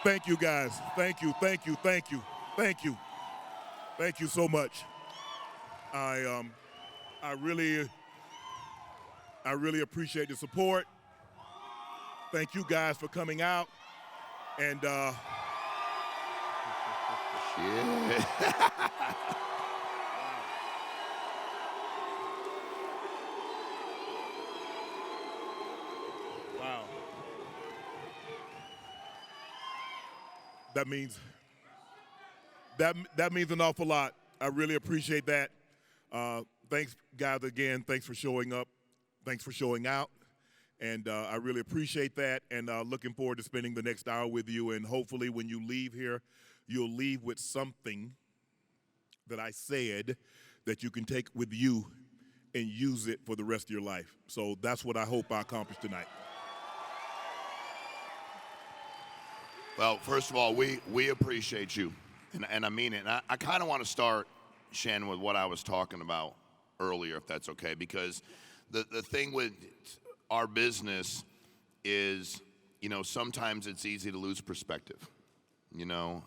Thank you, guys. Thank you, thank you, thank you, thank you. Thank you so much. I really appreciate the support. Thank you guys for coming out. And Shit. wow. That means an awful lot. I really appreciate that. Thanks, guys, again. Thanks for showing up. Thanks for showing out. And I really appreciate that. And looking forward to spending the next hour with you. And hopefully when you leave here, you'll leave with something that I said that you can take with you and use it for the rest of your life. So that's what I hope I accomplished tonight. Well, first of all, we appreciate you, and I mean it. And I kind of want to start, Shannon, with what I was talking about earlier, if that's okay, because the thing with our business is, you know, sometimes it's easy to lose perspective. You know,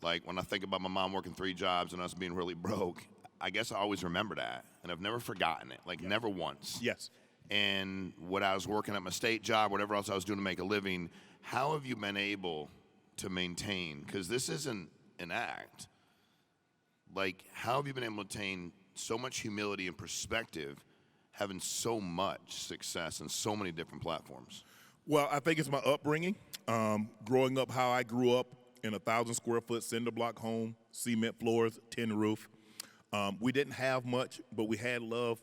like when I think about my mom working 3 jobs and us being really broke, I guess I always remember that, and I've never forgotten it, like never once. Yes. And when I was working at my state job, whatever else I was doing to make a living, how have you been able to maintain, because this isn't an act, like how have you been able to maintain so much humility and perspective having so much success in so many different platforms? Well, I think it's my upbringing. Growing up how I grew up in a 1,000-square-foot cinder block home, cement floors, tin roof. We didn't have much, but we had love.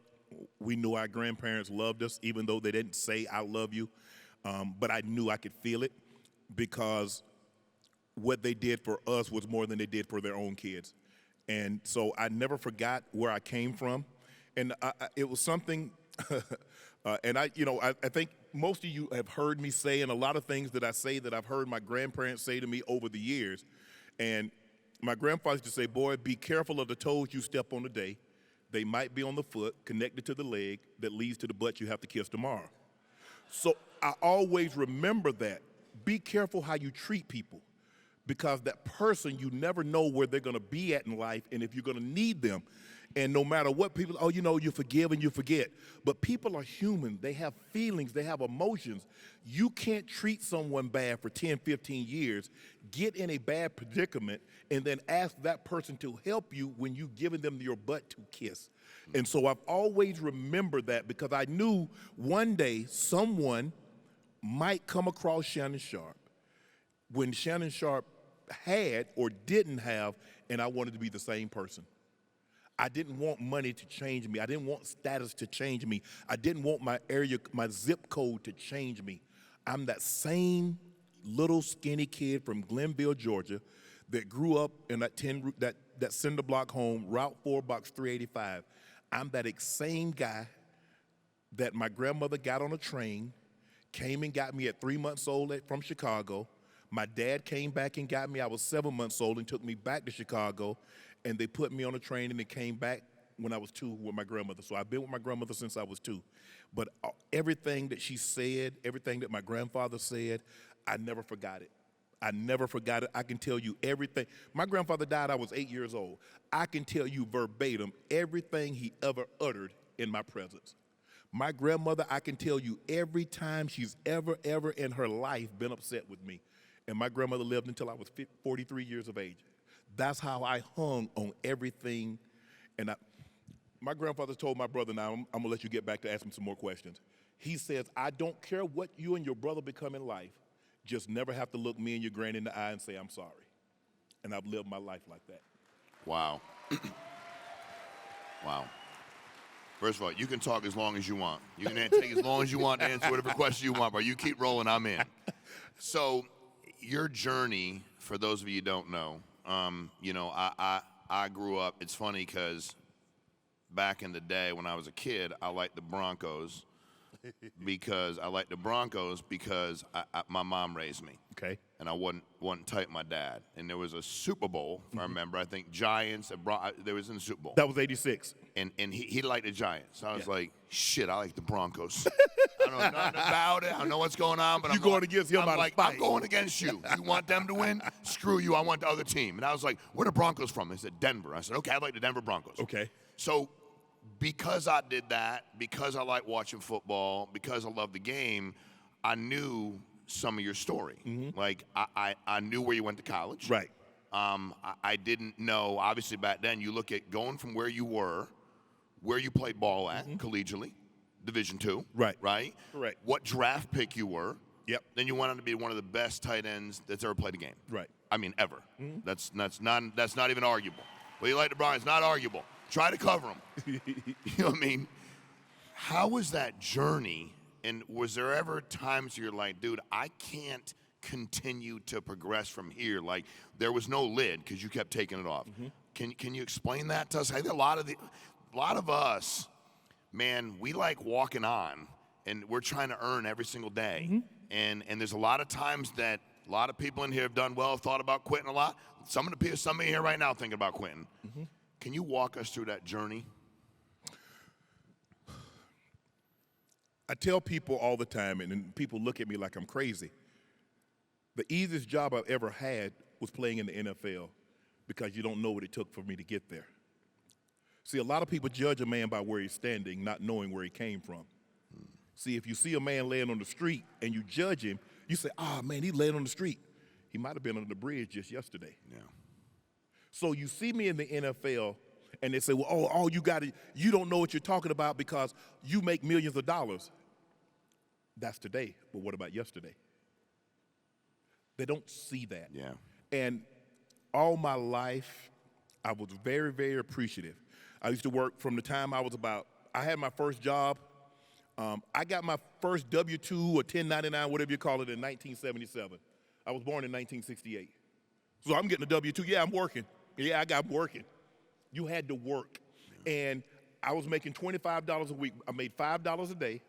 We knew our grandparents loved us, even though they didn't say, I love you. But I knew I could feel it because what they did for us was more than they did for their own kids. And so I never forgot where I came from. And it was something, and I think most of you have heard me say, and a lot of things that I say that I've heard my grandparents say to me over the years. And my grandfather used to say, boy, be careful of the toes you step on today. They might be on the foot connected to the leg that leads to the butt you have to kiss tomorrow. So I always remember that. Be careful how you treat people, because that person, you never know where they're going to be at in life and if you're going to need them. And no matter what people, oh, you know, you forgive and you forget. But people are human. They have feelings. They have emotions. You can't treat someone bad for 10, 15 years, get in a bad predicament, and then ask that person to help you when you've given them your butt to kiss. And so I've always remembered that, because I knew one day someone might come across Shannon Sharpe when Shannon Sharpe had or didn't have, and I wanted to be the same person. I didn't want money to change me. I didn't want status to change me. I didn't want my area, my zip code to change me. I'm that same little skinny kid from Glenville, Georgia, that grew up in that cinder block home, Route 4, Box 385. I'm that same guy that my grandmother got on a train, came and got me at 3 months old from Chicago. My dad came back and got me. I was 7 months old and took me back to Chicago, and they put me on a train and they came back when I was 2 with my grandmother. So I've been with my grandmother since I was 2. But everything that she said, everything that my grandfather said, I never forgot it. I never forgot it. I can tell you everything. My grandfather died, I was 8 years old. I can tell you verbatim everything he ever uttered in my presence. My grandmother, I can tell you every time she's ever in her life been upset with me. And my grandmother lived until I was 43 years of age. That's how I hung on everything. And my grandfather told my brother, now I'm gonna let you get back to asking some more questions. He says, I don't care what you and your brother become in life, just never have to look me and your granny in the eye and say, I'm sorry. And I've lived my life like that. Wow. Wow. First of all, you can talk as long as you want. You can take as long as you want to answer whatever question you want, but you keep rolling, I'm in. So your journey, for those of you who don't know, you know, I grew up, it's funny because back in the day when I was a kid, I liked the Broncos, because I like the Broncos because my mom raised me. Okay. And I wasn't tight with my dad. And there was a Super Bowl, if I remember. I think Giants, they was in the Super Bowl. That was 86. And he liked the Giants. So I was like, shit, I like the Broncos. I don't know nothing about it. I don't know what's going on. But You going against him out of like, spite. I'm going against you. You want them to win? Screw you. I want the other team. And I was like, where the Broncos from? They said, Denver. I said, okay, I like the Denver Broncos. Okay. So because I did that, because I like watching football, because I love the game, I knew some of your story. Like, I knew where you went to college. Right. I didn't know, obviously back then, you look at going from where you were, where you played ball at, collegially, Division II. Right. Right? Correct. What draft pick you were. Yep. Then you went on to be one of the best tight ends that's ever played a game. Right. I mean, ever. That's not even arguable. Well, you like the Browns, not arguable. Try to cover them. You know what I mean? How was that journey? And was there ever times you're like, dude, I can't continue to progress from here? Like, there was no lid because you kept taking it off. Can you explain that to us? I think a lot of us, man, we like walking on, and we're trying to earn every single day. And there's a lot of times that a lot of people in here have done well, have thought about quitting a lot. Somebody here right now thinking about quitting. Can you walk us through that journey? I tell people all the time, and people look at me like I'm crazy. The easiest job I've ever had was playing in the NFL because you don't know what it took for me to get there. See, a lot of people judge a man by where he's standing, not knowing where he came from. See, if you see a man laying on the street and you judge him, you say, man, he's laying on the street. He might have been under the bridge just yesterday. Yeah. So you see me in the NFL, and they say, well, you don't know what you're talking about because you make millions of dollars. That's today, but what about yesterday? They don't see that. Yeah. And all my life, I was very, very appreciative. I used to work from the time I had my first job. I got my first W-2 or 1099, whatever you call it, in 1977. I was born in 1968. So I'm getting a W-2. Yeah, I'm working. Yeah, I'm working. You had to work. And I was making $25 a week. I made $5 a day,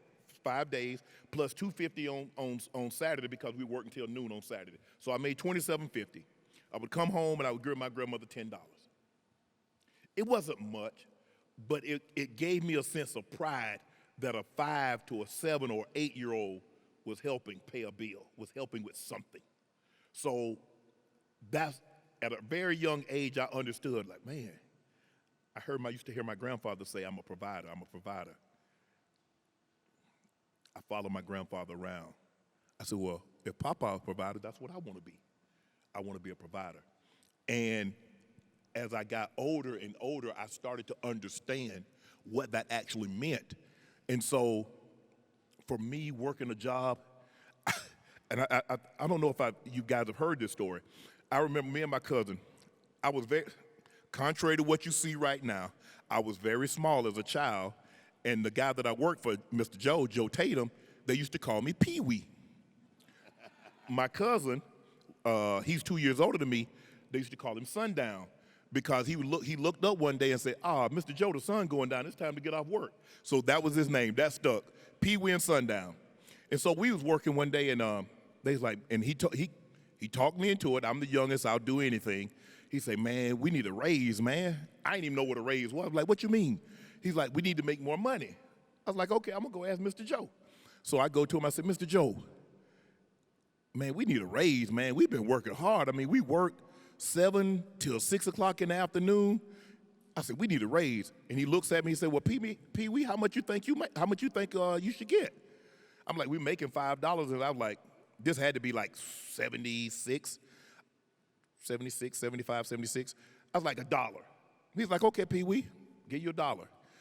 5 days, plus $2.50 on Saturday because we worked until noon on Saturday. So I made $27.50. I would come home and I would give my grandmother $10. It wasn't much, but it gave me a sense of pride that a 5 to a 7 or 8-year-old was helping pay a bill, was helping with something. So that's, at a very young age, I understood, like, man, I used to hear my grandfather say, I'm a provider. I followed my grandfather around. I said, well, if Papa was a provider, that's what I want to be. I want to be a provider. And as I got older and older, I started to understand what that actually meant. And so for me, working a job, and I don't know if you guys have heard this story. I remember me and my cousin, I was very, contrary to what you see right now, I was very small as a child, and the guy that I worked for, Mr. Joe Tatum, they used to call me Pee-wee. My cousin, he's 2 years older than me, they used to call him Sundown because he looked up one day and said, Mr. Joe, the sun going down, it's time to get off work. So that was his name, that stuck, Pee-wee and Sundown. And so we was working one day, and they was like, and he talked me into it. I'm the youngest, I'll do anything. He said, man, we need a raise, man. I didn't even know what a raise was. I was like, what you mean? He's like, we need to make more money. I was like, okay, I'm gonna go ask Mr. Joe. So I go to him, I said, Mr. Joe, man, we need a raise, man. We've been working hard. I mean, we work 7 till 6 o'clock in the afternoon. I said, we need a raise. And he looks at me and said, well, Pee-wee, how much you think you should get? I'm like, we're making $5. And I'm like, this had to be like 76, 75, 76. I was like, $1. He's like, okay, Pee-wee, give you $1.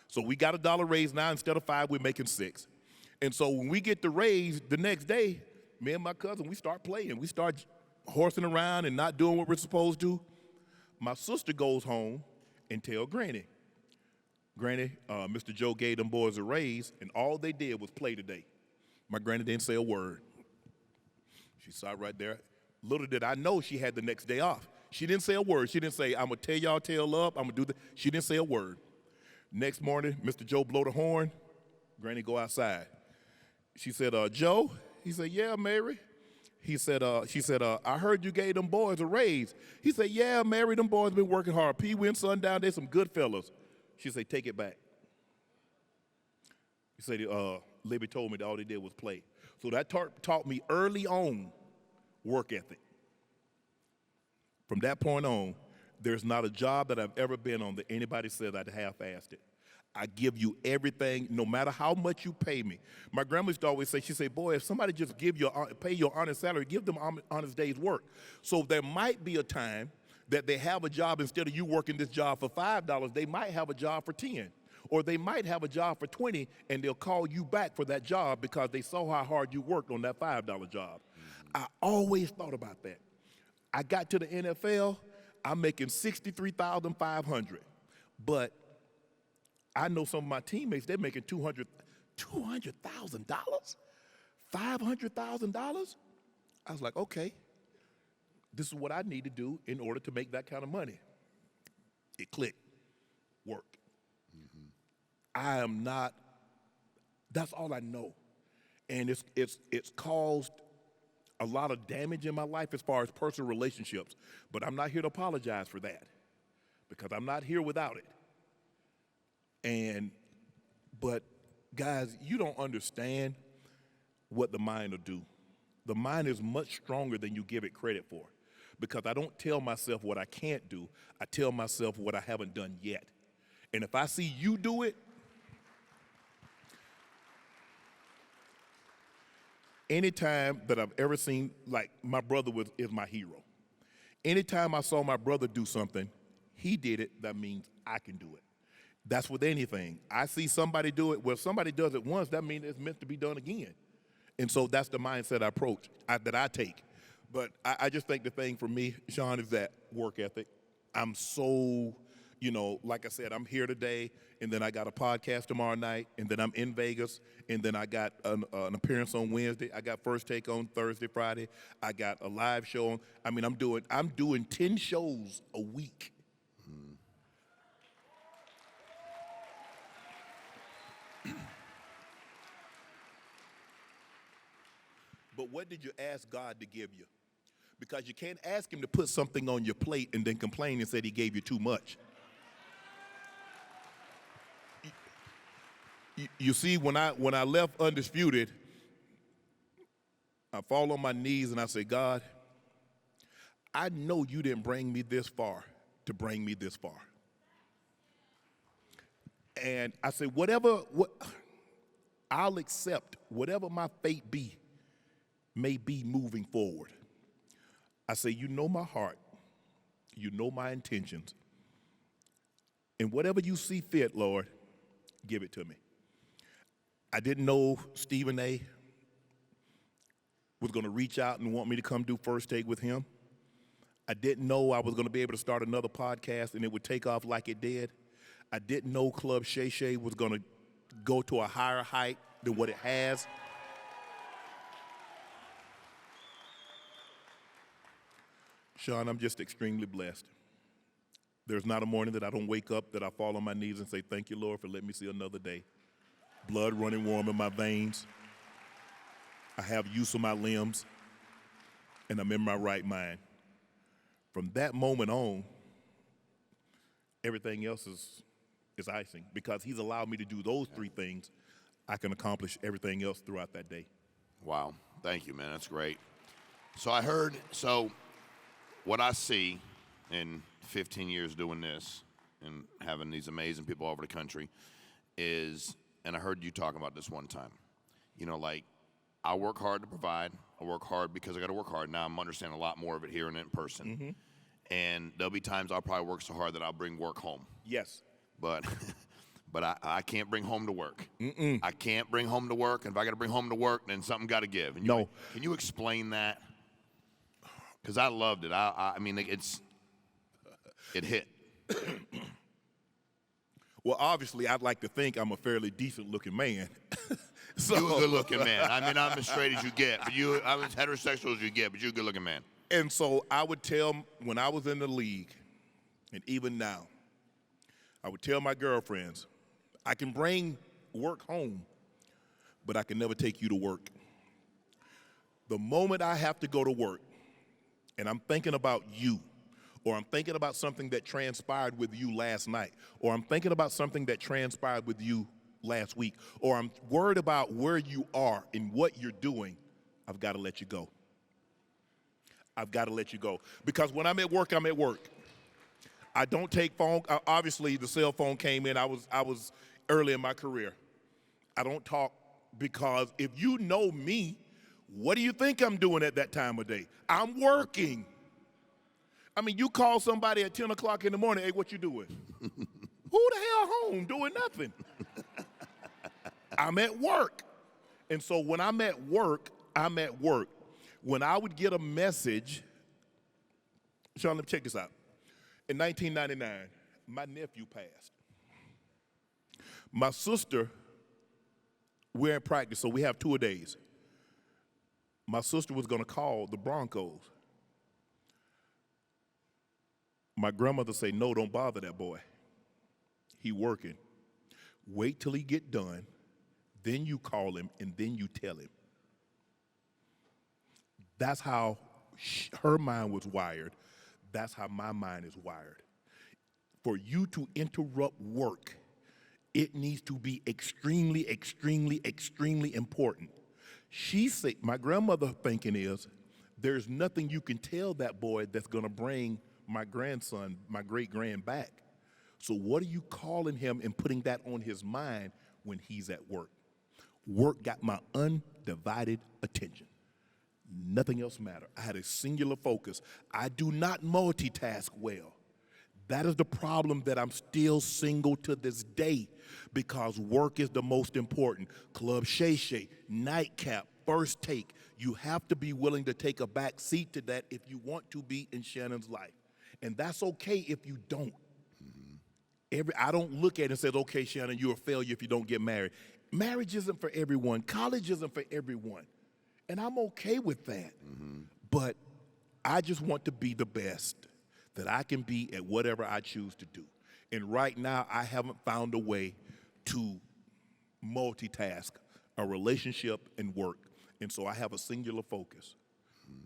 So we got $1 raise now. Instead of 5, we're making 6. And so when we get the raise the next day, me and my cousin, we start playing. We start horsing around and not doing what we're supposed to. My sister goes home and tell Granny, Mr. Joe gave them boys a raise, and all they did was play today. My granny didn't say a word. She sat right there. Little did I know she had the next day off. She didn't say a word. She didn't say, I'm going to tear y'all tail up. I'm going to do that. She didn't say a word. Next morning, Mr. Joe blow the horn. Granny go outside. She said, Joe? He said, yeah, Mary. She said, I heard you gave them boys a raise. He said, yeah, Mary, them boys been working hard. Pee Wee and Sundown, they some good fellas. She said, take it back. He said, Libby told me that all they did was play. So that taught me early on work ethic. From that point on, there's not a job that I've ever been on that anybody says I'd half-assed it. I give you everything, no matter how much you pay me. My grandma used to always say, she said, boy, if somebody just pay your honest salary, give them honest day's work. So there might be a time that they have a job, instead of you working this job for $5, they might have a job for 10. Or they might have a job for 20, and they'll call you back for that job because they saw how hard you worked on that $5 job. I always thought about that. I got to the NFL, I'm making $63,500. But I know some of my teammates, they're making $200,000, $500,000. I was like, okay, this is what I need to do in order to make that kind of money. It clicked, work. I am not, that's all I know. And it's caused a lot of damage in my life as far as personal relationships. But I'm not here to apologize for that because I'm not here without it. But guys, you don't understand what the mind will do. The mind is much stronger than you give it credit for, because I don't tell myself what I can't do. I tell myself what I haven't done yet. And if I see you do it, anytime that I've ever seen, like my brother is my hero. Anytime I saw my brother do something, he did it, that means I can do it. That's with anything. I see somebody do it. Well, if somebody does it once, that means it's meant to be done again. And so that's the mindset that I take. But I just think the thing for me, Sean, is that work ethic. I'm so, like I said, I'm here today, and then I got a podcast tomorrow night, and then I'm in Vegas, and then I got an appearance on Wednesday. I got First Take on Thursday, Friday. I got a live show. I'm doing 10 shows a week. But what did you ask God to give you? Because you can't ask him to put something on your plate and then complain and say he gave you too much. You see, when I left Undisputed, I fall on my knees and I say, God, I know you didn't bring me this far to bring me this far. And I say, I'll accept whatever my fate may be moving forward. I say, you know my heart, you know my intentions, and whatever you see fit, Lord, give it to me. I didn't know Stephen A. was going to reach out and want me to come do First Take with him. I didn't know I was going to be able to start another podcast and it would take off like it did. I didn't know Club Shay Shay was going to go to a higher height than what it has. Sean, I'm just extremely blessed. There's not a morning that I don't wake up that I fall on my knees and say, thank you, Lord, for letting me see another day. Blood running warm in my veins. I have use of my limbs, and I'm in my right mind. From that moment on, everything else is icing. Because he's allowed me to do those three things, I can accomplish everything else throughout that day. Wow. Thank you, man. That's great. So what I see in 15 years doing this and having these amazing people all over the country is, and I heard you talking about this one time, I work hard to provide. I work hard because I got to work hard. Now I'm understanding a lot more of it here and in person. Mm-hmm. And there'll be times I'll probably work so hard that I'll bring work home. Yes. But I can't bring home to work. Mm-mm. I can't bring home to work. And if I got to bring home to work, then something got to give. And can you explain that? Because I loved it. I mean, it hit. Well, obviously, I'd like to think I'm a fairly decent-looking man. You're a good-looking man. I mean, I'm as straight as you get. But I'm as heterosexual as you get, but you're a good-looking man. And so I would tell, when I was in the league, and even now, I would tell my girlfriends, I can bring work home, but I can never take you to work. The moment I have to go to work and I'm thinking about you, or I'm thinking about something that transpired with you last night, or I'm thinking about something that transpired with you last week, or I'm worried about where you are and what you're doing, I've got to let you go. I've got to let you go. Because when I'm at work, I'm at work. I don't take phone. Obviously, the cell phone came in. I was early in my career. I don't talk because if you know me, what do you think I'm doing at that time of day? I'm working. I mean, you call somebody at 10 o'clock in the morning, hey, what you doing? Who the hell home doing nothing? I'm at work. And so when I'm at work, I'm at work. When I would get a message, Sean, let me check this out. In 1999, my nephew passed. My sister, we're in practice, so we have 2 days. My sister was going to call the Broncos. My grandmother say, no, don't bother that boy. He working. Wait till he get done, then you call him, and then you tell him. That's how her mind was wired. That's how my mind is wired. For you to interrupt work, it needs to be extremely, extremely, extremely important. She said, my grandmother thinking is, there's nothing you can tell that boy that's going to bring my grandson, my great-grand back. So what are you calling him and putting that on his mind when he's at work? Work got my undivided attention. Nothing else mattered. I had a singular focus. I do not multitask well. That is the problem that I'm still single to this day because work is the most important. Club Shay Shay, nightcap, first take. You have to be willing to take a back seat to that if you want to be in Shannon's life. And that's okay if you don't. I don't look at it and say, okay, Shannon, you're a failure if you don't get married. Marriage isn't for everyone. College isn't for everyone. And I'm okay with that. But I just want to be the best that I can be at whatever I choose to do. And right now, I haven't found a way to multitask a relationship and work. And so I have a singular focus.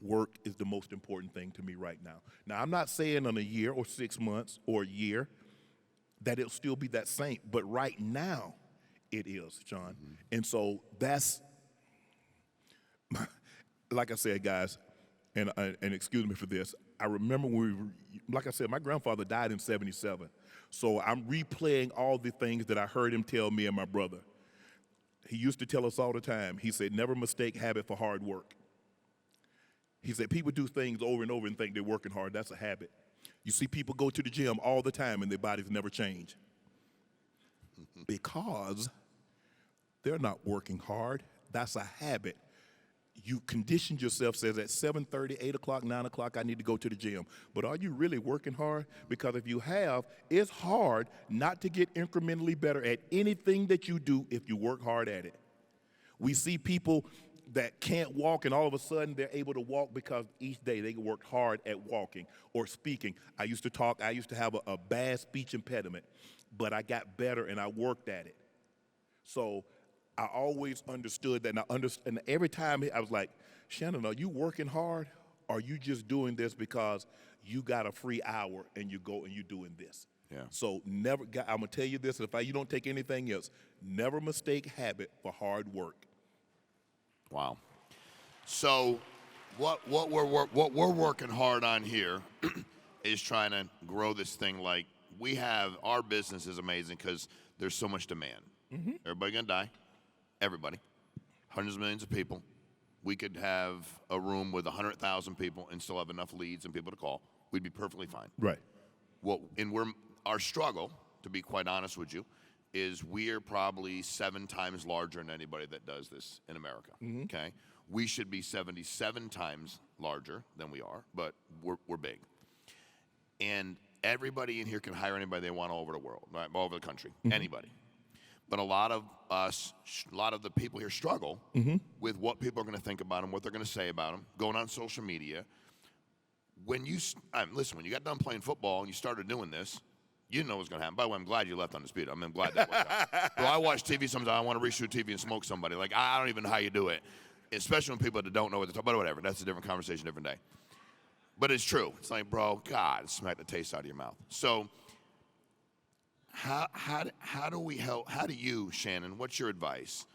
Work is the most important thing to me right now. Now, I'm not saying in a year or 6 months or a year that it'll still be that same, but right now it is, John. And so that's, like I said, guys, and excuse me for this, I remember when like I said, my grandfather died in 77. So I'm replaying all the things that I heard him tell me and my brother. He used to tell us all the time, he said, never mistake habit for hard work. He said, people do things over and over and think they're working hard. That's a habit. You see people go to the gym all the time and their bodies never change because they're not working hard. That's a habit. You conditioned yourself, says at 7:30, 8 o'clock, 9 o'clock, I need to go to the gym. But are you really working hard? Because if you have, it's hard not to get incrementally better at anything that you do if you work hard at it. We see people that can't walk and all of a sudden they're able to walk because each day they worked hard at walking or speaking. I used to have a bad speech impediment, but I got better and I worked at it. So I always understood that, and every time I was like, Shannon, are you working hard? Or are you just doing this because you got a free hour and you go and you're doing this? Yeah. So never, I'm gonna tell you this, if you don't take anything else, never mistake habit for hard work. Wow. So what we're working hard on here is trying to grow this thing. Like our business is amazing because there's so much demand. Everybody gonna die. Everybody. Hundreds of millions of people. We could have a room with 100,000 people and still have enough leads and people to call. We'd be perfectly fine. Right. Our struggle, to be quite honest with you, is we're probably 7 times larger than anybody that does this in America. Okay, we should be 77 times larger than we are, but we're big. And everybody in here can hire anybody they want all over the world, right? All over the country, anybody. But a lot of the people here struggle with what people are going to think about them, what they're going to say about them, going on social media. When you got done playing football and you started doing this, You know what's going to happen. By the way, I'm glad you left Undisputed. I'm glad that worked out. Bro, I watch TV sometimes. I want to reshoot TV and smoke somebody. Like, I don't even know how you do it, especially when people that don't know what they're talking about. But whatever. That's a different conversation, different day. But it's true. It's like, bro, God, smack the taste out of your mouth. So how do we help? How do you, Shannon, what's your advice?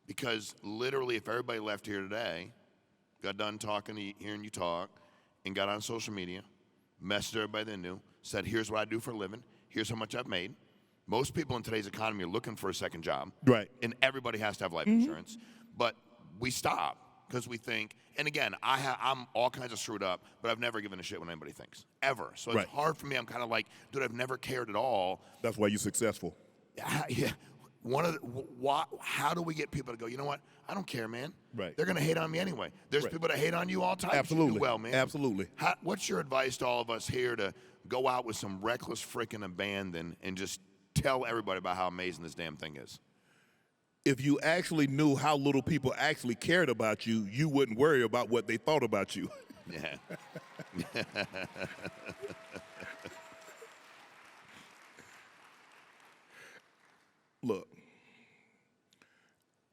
Because literally, if everybody left here today, got done talking, hearing you talk, and got on social media, messaged everybody they knew, said, here's what I do for a living, here's how much I've made. Most people in today's economy are looking for a second job. Right. And everybody has to have life insurance. But we stop because we think, and again, I'm all kinds of screwed up, but I've never given a shit what anybody thinks, ever. So it's hard for me. I'm kind of like, dude, I've never cared at all. That's why you're successful. Yeah. How do we get people to go, you know what? I don't care, man. Right. They're going to hate on me anyway. There's people that hate on you all the time. Absolutely. You do well, man. Absolutely. What's your advice to all of us here to go out with some reckless freaking abandon and just tell everybody about how amazing this damn thing is? If you actually knew how little people actually cared about you, you wouldn't worry about what they thought about you. Yeah. Look,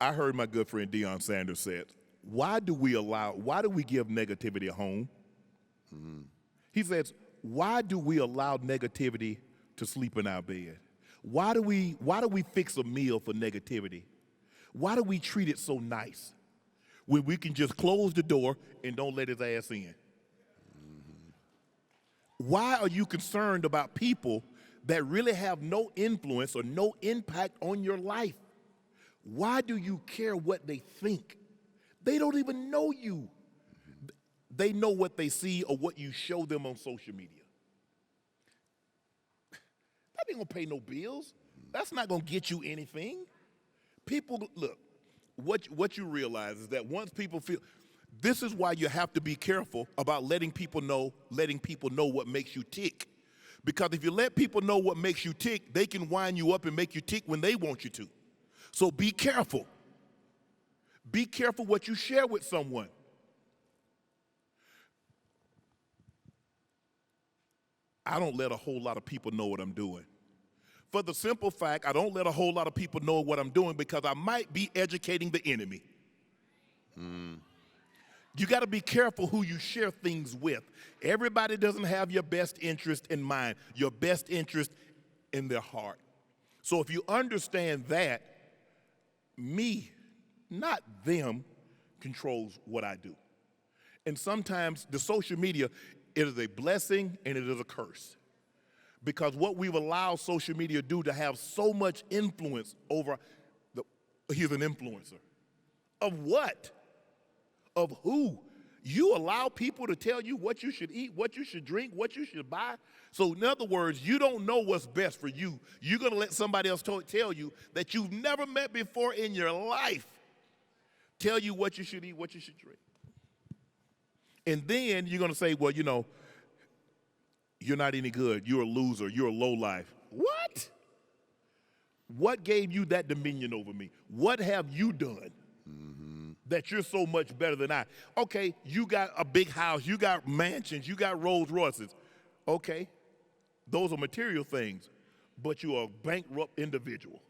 I heard my good friend Deion Sanders said, why do we give negativity a home? He says, why do we allow negativity to sleep in our bed? Why do we fix a meal for negativity? Why do we treat it so nice when we can just close the door and don't let his ass in? Why are you concerned about people that really have no influence or no impact on your life? Why do you care what they think? They don't even know you. They know what they see or what you show them on social media. That ain't gonna pay no bills. That's not gonna get you anything. People, look, what you realize is that once people feel, this is why you have to be careful about letting people know what makes you tick. Because if you let people know what makes you tick, they can wind you up and make you tick when they want you to. So be careful. Be careful what you share with someone. I don't let a whole lot of people know what I'm doing. For the simple fact, I don't let a whole lot of people know what I'm doing because I might be educating the enemy. You got to be careful who you share things with. Everybody doesn't have your best interest in mind, your best interest in their heart. So if you understand that, me, not them, controls what I do. And sometimes the social media, it is a blessing and it is a curse. Because what we've allowed social media to do to have so much influence over, he's an influencer. Of what? Of who? You allow people to tell you what you should eat, what you should drink, what you should buy. So in other words, you don't know what's best for you. You're going to let somebody else tell you that you've never met before in your life tell you what you should eat, what you should drink. And then you're going to say, well, you know, you're not any good. You're a loser. You're a lowlife. What? What gave you that dominion over me? What have you done that you're so much better than I? Okay, you got a big house. You got mansions. You got Rolls Royces. Okay, those are material things, but you're a bankrupt individual.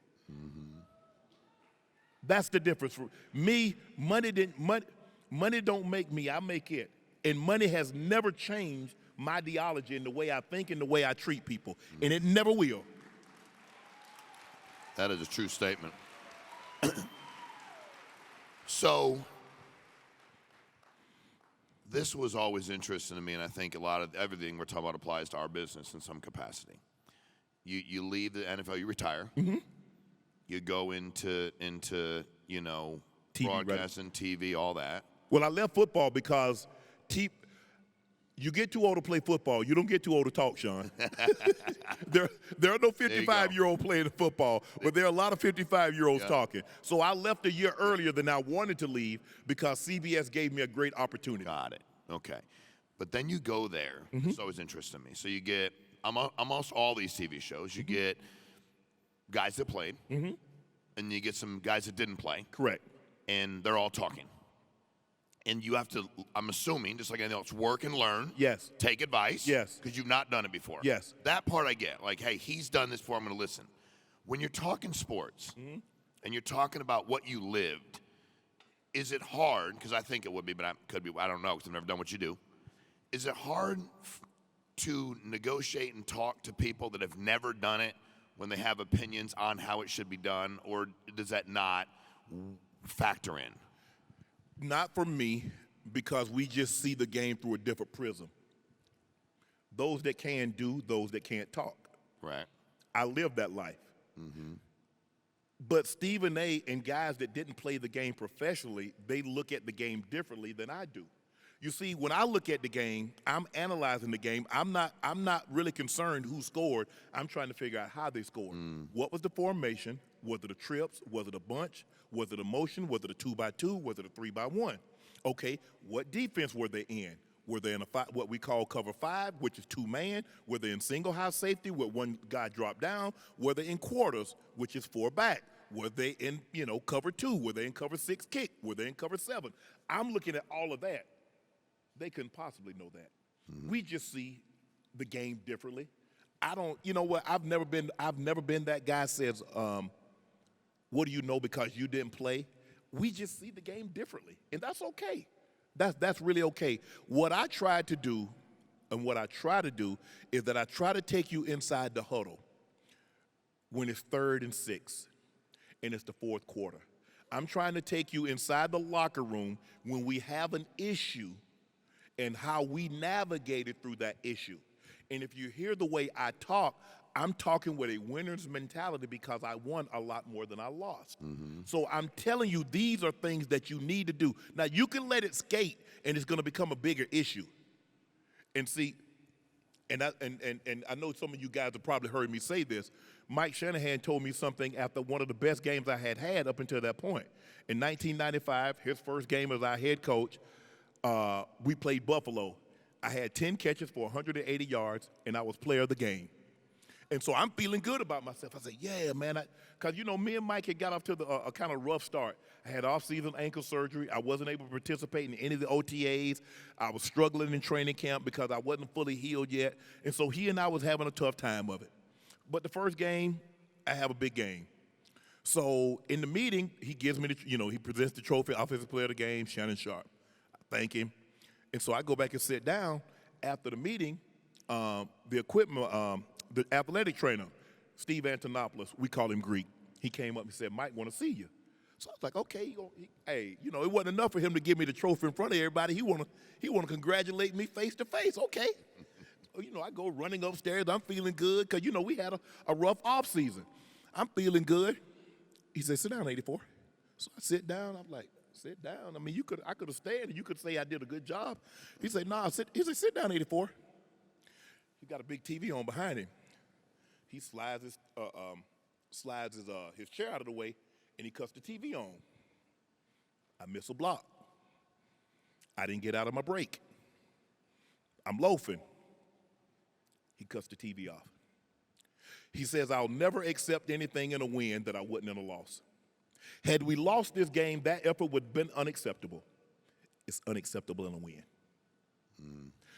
That's the difference. For me, money don't make me. I make it. And money has never changed my ideology and the way I think and the way I treat people. And it never will. That is a true statement. So, this was always interesting to me, and I think a lot of everything we're talking about applies to our business in some capacity. You leave the NFL, you retire. You go into you know, TV, broadcasting, right? TV, all that. Well, I left football because you get too old to play football. You don't get too old to talk, Sean. There are no 55-year-old playing football, but there are a lot of 55-year-olds talking. So I left a year earlier than I wanted to leave because CBS gave me a great opportunity. Got it. Okay. But then you go there. It's always interesting to me. So you get almost all these TV shows. You get guys that played, and you get some guys that didn't play. Correct. And they're all talking. and you have to, I'm assuming, just like anything else, work and learn. Yes. Take advice. Yes. Because you've not done it before. Yes. That part I get. Like, hey, he's done this before, I'm going to listen. When you're talking sports and you're talking about what you lived, is it hard, because I think it would be, but I don't know because I've never done what you do. Is it hard to negotiate and talk to people that have never done it when they have opinions on how it should be done, or does that not factor in? Not for me, because we just see the game through a different prism. Those that can do, those that can't talk. Right. I lived that life. But Stephen A. and guys that didn't play the game professionally, they look at the game differently than I do. You see, when I look at the game, I'm analyzing the game. I'm not really concerned who scored. I'm trying to figure out how they scored. What was the formation? Was it a trips? Was it a bunch? Was it a motion? Was it a 2x2? Was it a 3x1? Okay, what defense were they in? Were they in what we call cover 5, which is 2-man? Were they in single high safety where one guy dropped down? Were they in quarters, which is 4 back? Were they in, cover 2? Were they in cover 6 kick? Were they in cover 7? I'm looking at all of that. They couldn't possibly know that. We just see the game differently. I don't, you know what? I've never been that guy says, what do you know because you didn't play? We just see the game differently, and that's okay. That's really okay. What I try to do is that I try to take you inside the huddle when it's 3rd and 6 and it's the 4th quarter. I'm trying to take you inside the locker room when we have an issue and how we navigated through that issue. And if you hear the way I talk, I'm talking with a winner's mentality because I won a lot more than I lost. So I'm telling you, these are things that you need to do. Now, you can let it skate, and it's going to become a bigger issue. And see, and I know some of you guys have probably heard me say this. Mike Shanahan told me something after one of the best games I had up until that point. In 1995, his first game as our head coach, we played Buffalo. I had 10 catches for 180 yards, and I was player of the game. And so I'm feeling good about myself. I said, yeah, man, because, me and Mike had got off to a kind of rough start. I had off-season ankle surgery. I wasn't able to participate in any of the OTAs. I was struggling in training camp because I wasn't fully healed yet. And so he and I was having a tough time of it. But the first game, I have a big game. So in the meeting, he gives me he presents the trophy, offensive player of the game, Shannon Sharpe. I thank him. And so I go back and sit down after the meeting. The athletic trainer, Steve Antonopoulos, we call him Greek. He came up and said, Mike, want to see you. So I was like, okay, it wasn't enough for him to give me the trophy in front of everybody. He want to congratulate me face to face. Okay. So, I go running upstairs. I'm feeling good because, we had a rough off season. I'm feeling good. He said, sit down, 84. So I sit down. I'm like, sit down. I mean, I could have stayed and you could say I did a good job. He said, nah, he said, sit down, 84. He got a big TV on behind him. He slides his chair out of the way, and he cuts the TV on. I miss a block. I didn't get out of my break. I'm loafing. He cuts the TV off. He says, I'll never accept anything in a win that I wouldn't in a loss. Had we lost this game, that effort would have been unacceptable. It's unacceptable in a win.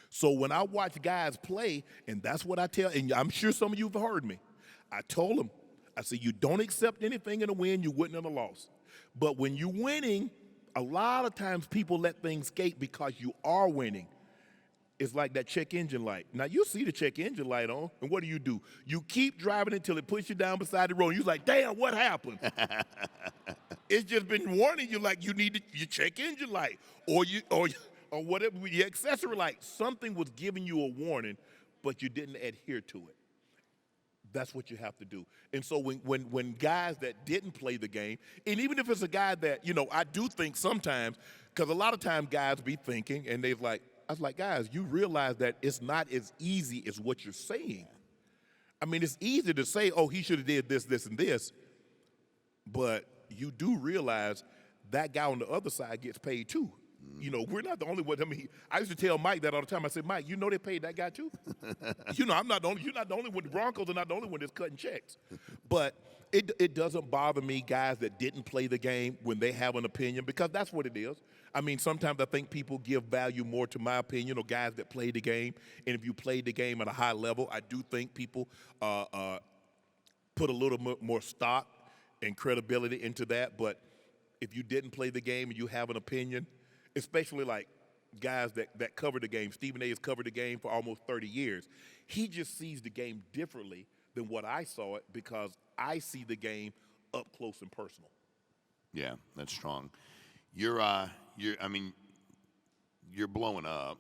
So when I watch guys play, and that's what I tell, and I'm sure some of you have heard me, I told them, I said, you don't accept anything in a win you wouldn't in a loss. But when you're winning, a lot of times people let things skate because you are winning. It's like that check engine light. Now, you see the check engine light on, and what do? You keep driving until it puts you down beside the road, and you're like, damn, what happened? It's just been warning you like you need your check engine light or whatever, your accessory light. Something was giving you a warning, but you didn't adhere to it. That's what you have to do. And so when guys that didn't play the game, and even if it's a guy that, I do think sometimes, because a lot of times guys be thinking, and I was like, guys, you realize that it's not as easy as what you're saying. I mean, it's easy to say, oh, he should have did this, this, and this, but you do realize that guy on the other side gets paid too. You know, we're not the only one. I mean, I used to tell Mike that all the time. I said, Mike, you know they paid that guy too? You know, you're not the only one. The Broncos are not the only one that's cutting checks. But it doesn't bother me, guys that didn't play the game when they have an opinion, because that's what it is. I mean, sometimes I think people give value more to my opinion or guys that play the game. And if you played the game at a high level, I do think people put a little more stock and credibility into that. But if you didn't play the game and you have an opinion, especially like guys that cover the game. Stephen A. has covered the game for almost 30 years. He just sees the game differently than what I saw it because I see the game up close and personal. Yeah, that's strong. You're blowing up.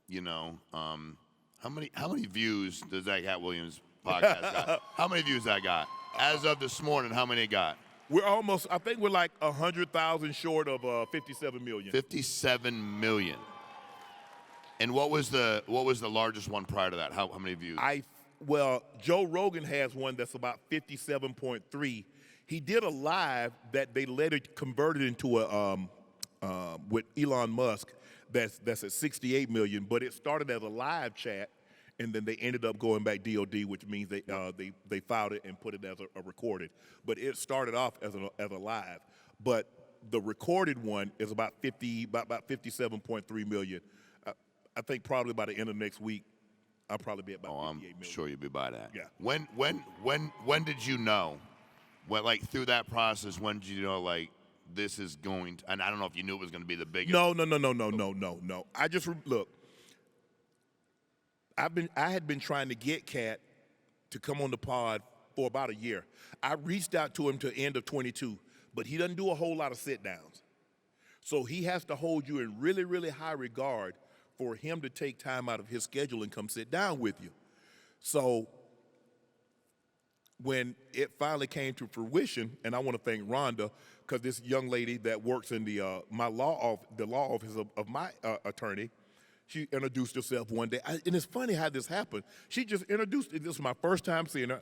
You know, how many views does that Cat Williams podcast got? How many views that got? As of this morning, how many it got? I think we're like 100,000 short of 57 million. 57 million. And what was the largest one prior to that? How many views? Well, Joe Rogan has one that's about 57.3. He did a live that they later converted into a with Elon Musk that's at 68 million, but it started as a live chat. And then they ended up going back DOD, which means they filed it and put it as a recorded. But it started off as a live. But the recorded one is about 57.3 million. I think probably by the end of next week, I'll probably be at about 58 million. I'm sure you'll be by that. Yeah. When did you know? When, like, through that process, when did you know, like, this is going to, and I don't know if you knew it was going to be the biggest. No. I just look. I had been trying to get Cat to come on the pod for about a year. I reached out to him to end of 22, but he doesn't do a whole lot of sit downs. So he has to hold you in really, really high regard for him to take time out of his schedule and come sit down with you. So when it finally came to fruition, and I want to thank Rhonda, because this young lady that works in the law office of my attorney, she introduced herself one day, and it's funny how this happened. She just introduced. This was my first time seeing her.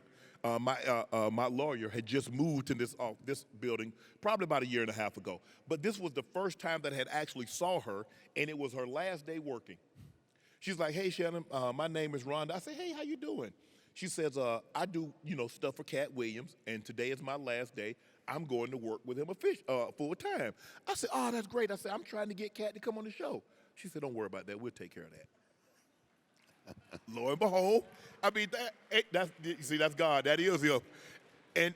My lawyer had just moved to this building probably about a year and a half ago. But this was the first time that I had actually saw her, and it was her last day working. She's like, "Hey, Shannon, my name is Rhonda." I said, "Hey, how you doing?" She says, "I do stuff for Cat Williams, and today is my last day. I'm going to work with him full time." I said, "Oh, that's great." I said, "I'm trying to get Cat to come on the show." She said, "Don't worry about that. We'll take care of that." Lo and behold, I mean, that's God. That is him. And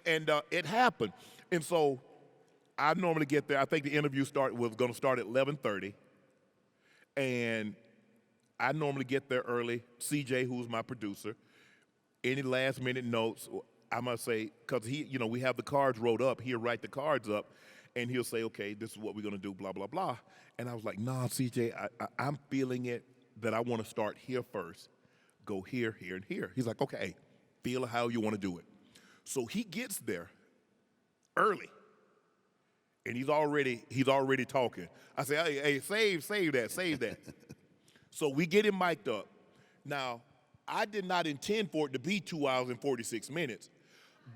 it happened. And so I normally get there. I think the interview was going to start at 11:30. And I normally get there early. CJ, who's my producer, any last minute notes, I must say, because we have the cards rolled up. He'll write the cards up. And he'll say, "Okay, this is what we're going to do, blah, blah, blah." And I was like, "Nah, CJ, I'm feeling it that I want to start here first. Go here, here, and here." He's like, "Okay, feel how you want to do it." So he gets there early, and he's already talking. I say, hey, save that. So we get him mic'd up. Now, I did not intend for it to be 2 hours and 46 minutes,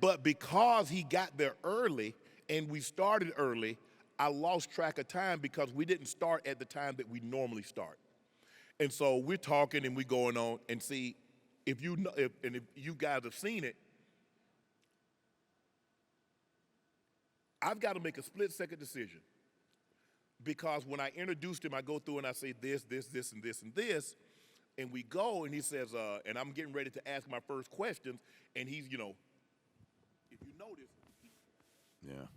but because he got there early, and we started early, I lost track of time because we didn't start at the time that we normally start. And so we're talking and we're going on, and see, if you guys have seen it, I've got to make a split-second decision. Because when I introduced him, I go through and I say this, and this, and this, and we go, and he says, and I'm getting ready to ask my first questions, and he's, if you notice, yeah.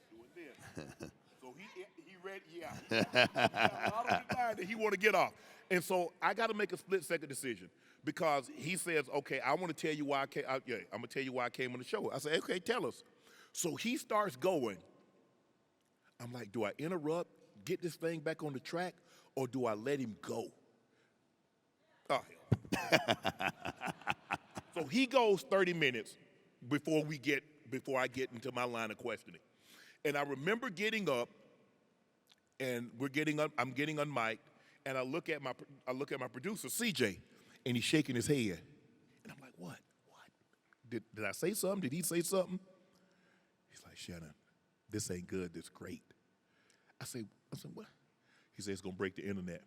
doing this. So he read, yeah. A lot of mind that he want to get off. And so I got to make a split-second decision because he says, "Okay, I want to tell you why I came. I'm going to tell you why I came on the show." I say, "Okay, tell us." So he starts going. I'm like, do I interrupt, get this thing back on the track, or do I let him go? Oh, hell. So he goes 30 minutes before I get into my line of questioning. And I remember getting up, and I'm getting on mic, and I look at my producer, CJ, and he's shaking his head. And I'm like, what? Did I say something? Did he say something? He's like, "Shannon, this ain't good, this great." I said, what? He said, it's going to break the internet.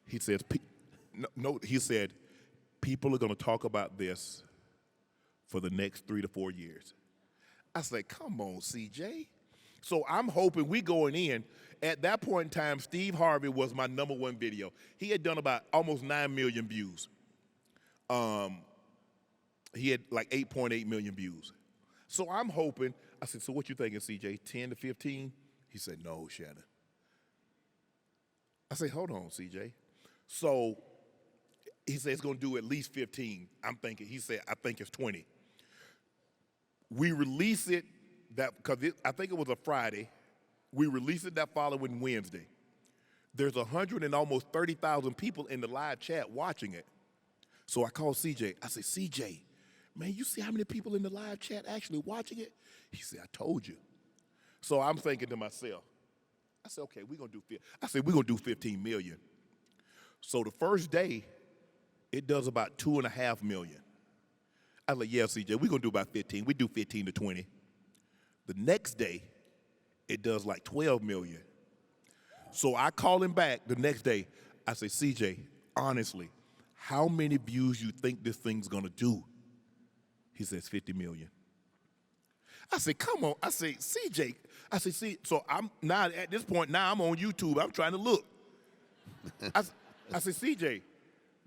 He says, he said, people are going to talk about this for the next 3 to 4 years. I said, come on, CJ. So I'm hoping we going in. At that point in time, Steve Harvey was my #1 video. He had done about almost 9 million views. He had like 8.8 million views. So I'm hoping, I said, so what you thinking, CJ, 10 to 15? He said, no, Shannon. I said, hold on, CJ. So he said it's going to do at least 15. I'm thinking, he said, I think it's 20. We release it, because I think it was a Friday. We released it that following Wednesday. There's 100 and almost 30,000 people in the live chat watching it. So I called CJ. I said, CJ, man, you see how many people in the live chat actually watching it? He said, I told you. So I'm thinking to myself, I said, okay, we're going to do 15 million. So the first day, it does about 2.5 million. I was like, yeah, CJ, we're going to do about 15. We do 15 to 20. The next day, it does like 12 million. So I call him back the next day. I say, CJ, honestly, how many views you think this thing's going to do? He says 50 million. I said, come on. I say, CJ. I said, see, so I'm now at this point, now I'm on YouTube. I'm trying to look. I said, CJ,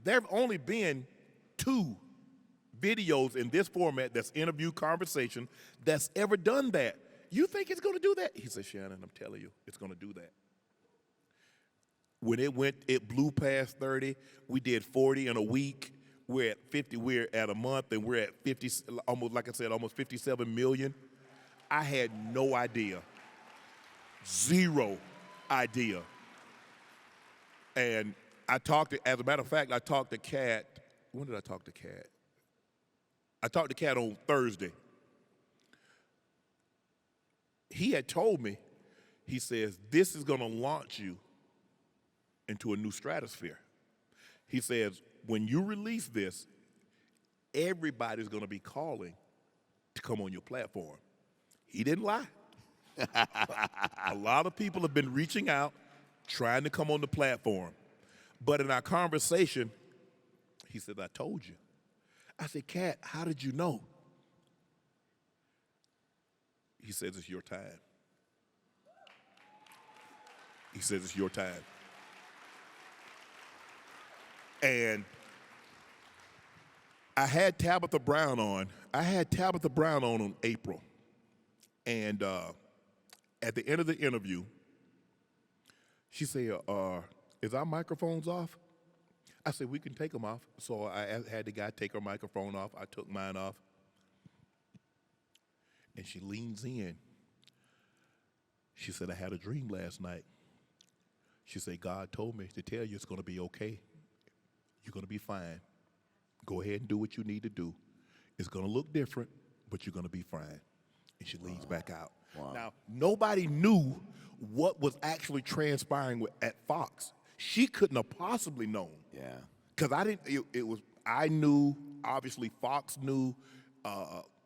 there have only been 2 videos in this format that's interview conversation that's ever done that. You think it's going to do that? He said, Shannon, I'm telling you, it's going to do that. When it blew past 30. We did 40 in a week. We're at 50. We're at a month, and we're at 50. Almost, like I said, almost 57 million. I had no idea, 0 idea. And as a matter of fact, I talked to Cat. When did I talk to Cat? I talked to Cat on Thursday. He had told me, he says, this is going to launch you into a new stratosphere. He says, when you release this, everybody's going to be calling to come on your platform. He didn't lie. A lot of people have been reaching out, trying to come on the platform. But in our conversation, he said, I told you. I said, Cat, how did you know? He says, it's your time. He says, it's your time. And I had Tabitha Brown on. In April. And at the end of the interview, she said, is our microphones off? I said, we can take them off. So I had the guy take her microphone off. I took mine off. And she leans in. She said, I had a dream last night. She said, God told me to tell you it's going to be okay. You're going to be fine. Go ahead and do what you need to do. It's going to look different, but you're going to be fine. And she leans back out. Wow. Now, nobody knew what was actually transpiring at Fox. She couldn't have possibly known. Yeah. Because I knew, obviously Fox knew,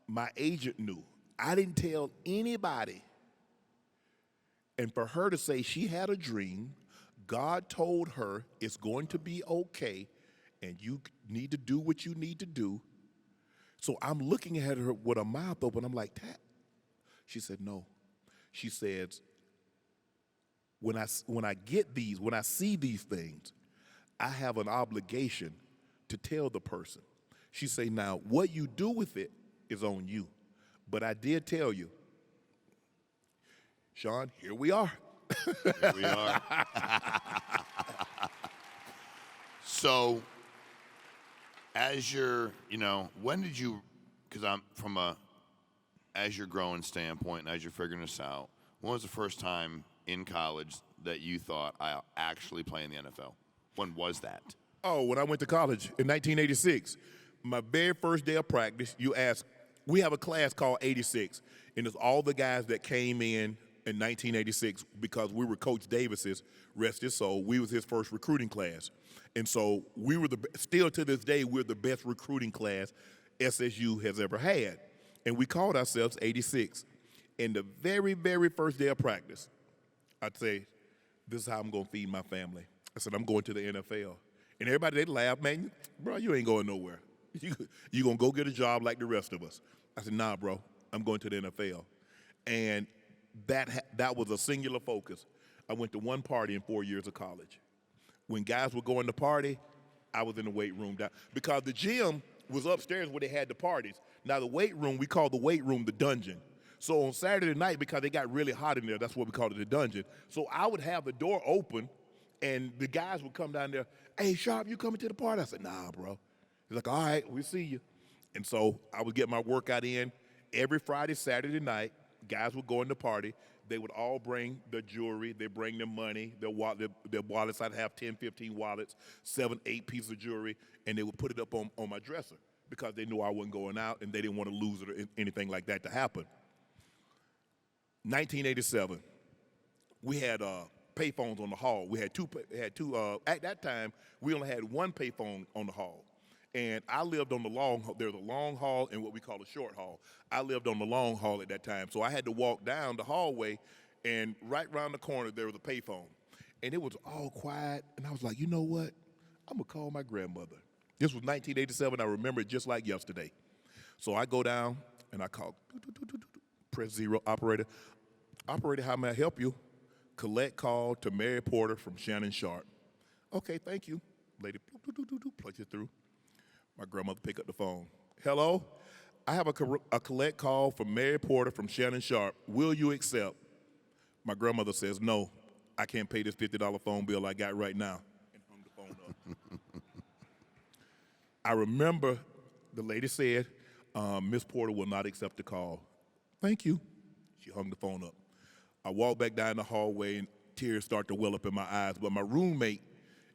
my agent knew. I didn't tell anybody. And for her to say she had a dream, God told her it's going to be okay, and you need to do what you need to do. So I'm looking at her with her mouth open. I'm like, Tat. She said, no. She says, when I see these things, I have an obligation to tell the person. She said, now, what you do with it is on you. But I did tell you, Sean, here we are. Here we are. So, as you're, when did you, because I'm from as you're growing standpoint and as you're figuring this out, when was the first time in college that you thought, I'll actually play in the NFL? When was that? Oh, when I went to college in 1986. My very first day of practice, we have a class called 86, and it's all the guys that came in 1986 because we were Coach Davis's, rest his soul. We was his first recruiting class. And so we were still to this day, we're the best recruiting class SSU has ever had. And we called ourselves 86. And the very, very first day of practice, I'd say This is how I'm going to feed my family. I said, I'm going to the NFL. And everybody, they laughed, man, bro, you ain't going nowhere. You going to go get a job like the rest of us. I said, nah, bro, I'm going to the NFL. And that was a singular focus. I went to one party in 4 years of college. When guys were going to party, I was in the weight room because the gym was upstairs where they had the parties. Now the weight room, we call the weight room the dungeon. So on Saturday night, because they got really hot in there, that's what we called it, the dungeon. So I would have the door open, and the guys would come down there, hey, Sharpe, you coming to the party? I said, nah, bro. He's like, all right, we'll see you. And so I would get my workout in every Friday, Saturday night. Guys would go in the party. They would all bring their jewelry. They bring their money, their wallets. I'd have 10, 15 wallets, 7, 8 pieces of jewelry, and they would put it up on my dresser because they knew I wasn't going out and they didn't want to lose it or anything like that to happen. 1987, we had payphones on the hall. We had two. At that time, we only had one payphone on the hall. And I lived on the long hall. There's a long hall and what we call a short hall. I lived on the long hall at that time. So I had to walk down the hallway, and right around the corner, there was a payphone. And it was all quiet. And I was like, you know what? I'm going to call my grandmother. This was 1987. I remember it just like yesterday. So I go down, and I call, press 0, operator. Operator, how may I help you? Collect call to Mary Porter from Shannon Sharpe. Okay, thank you. Lady, plugs it through. My grandmother picked up the phone. Hello, I have a collect call from Mary Porter from Shannon Sharpe. Will you accept? My grandmother says, no, I can't pay this $50 phone bill I got right now. And hung the phone up. I remember the lady said, Miss Porter will not accept the call. Thank you. She hung the phone up. I walked back down the hallway and tears start to well up in my eyes, but my roommate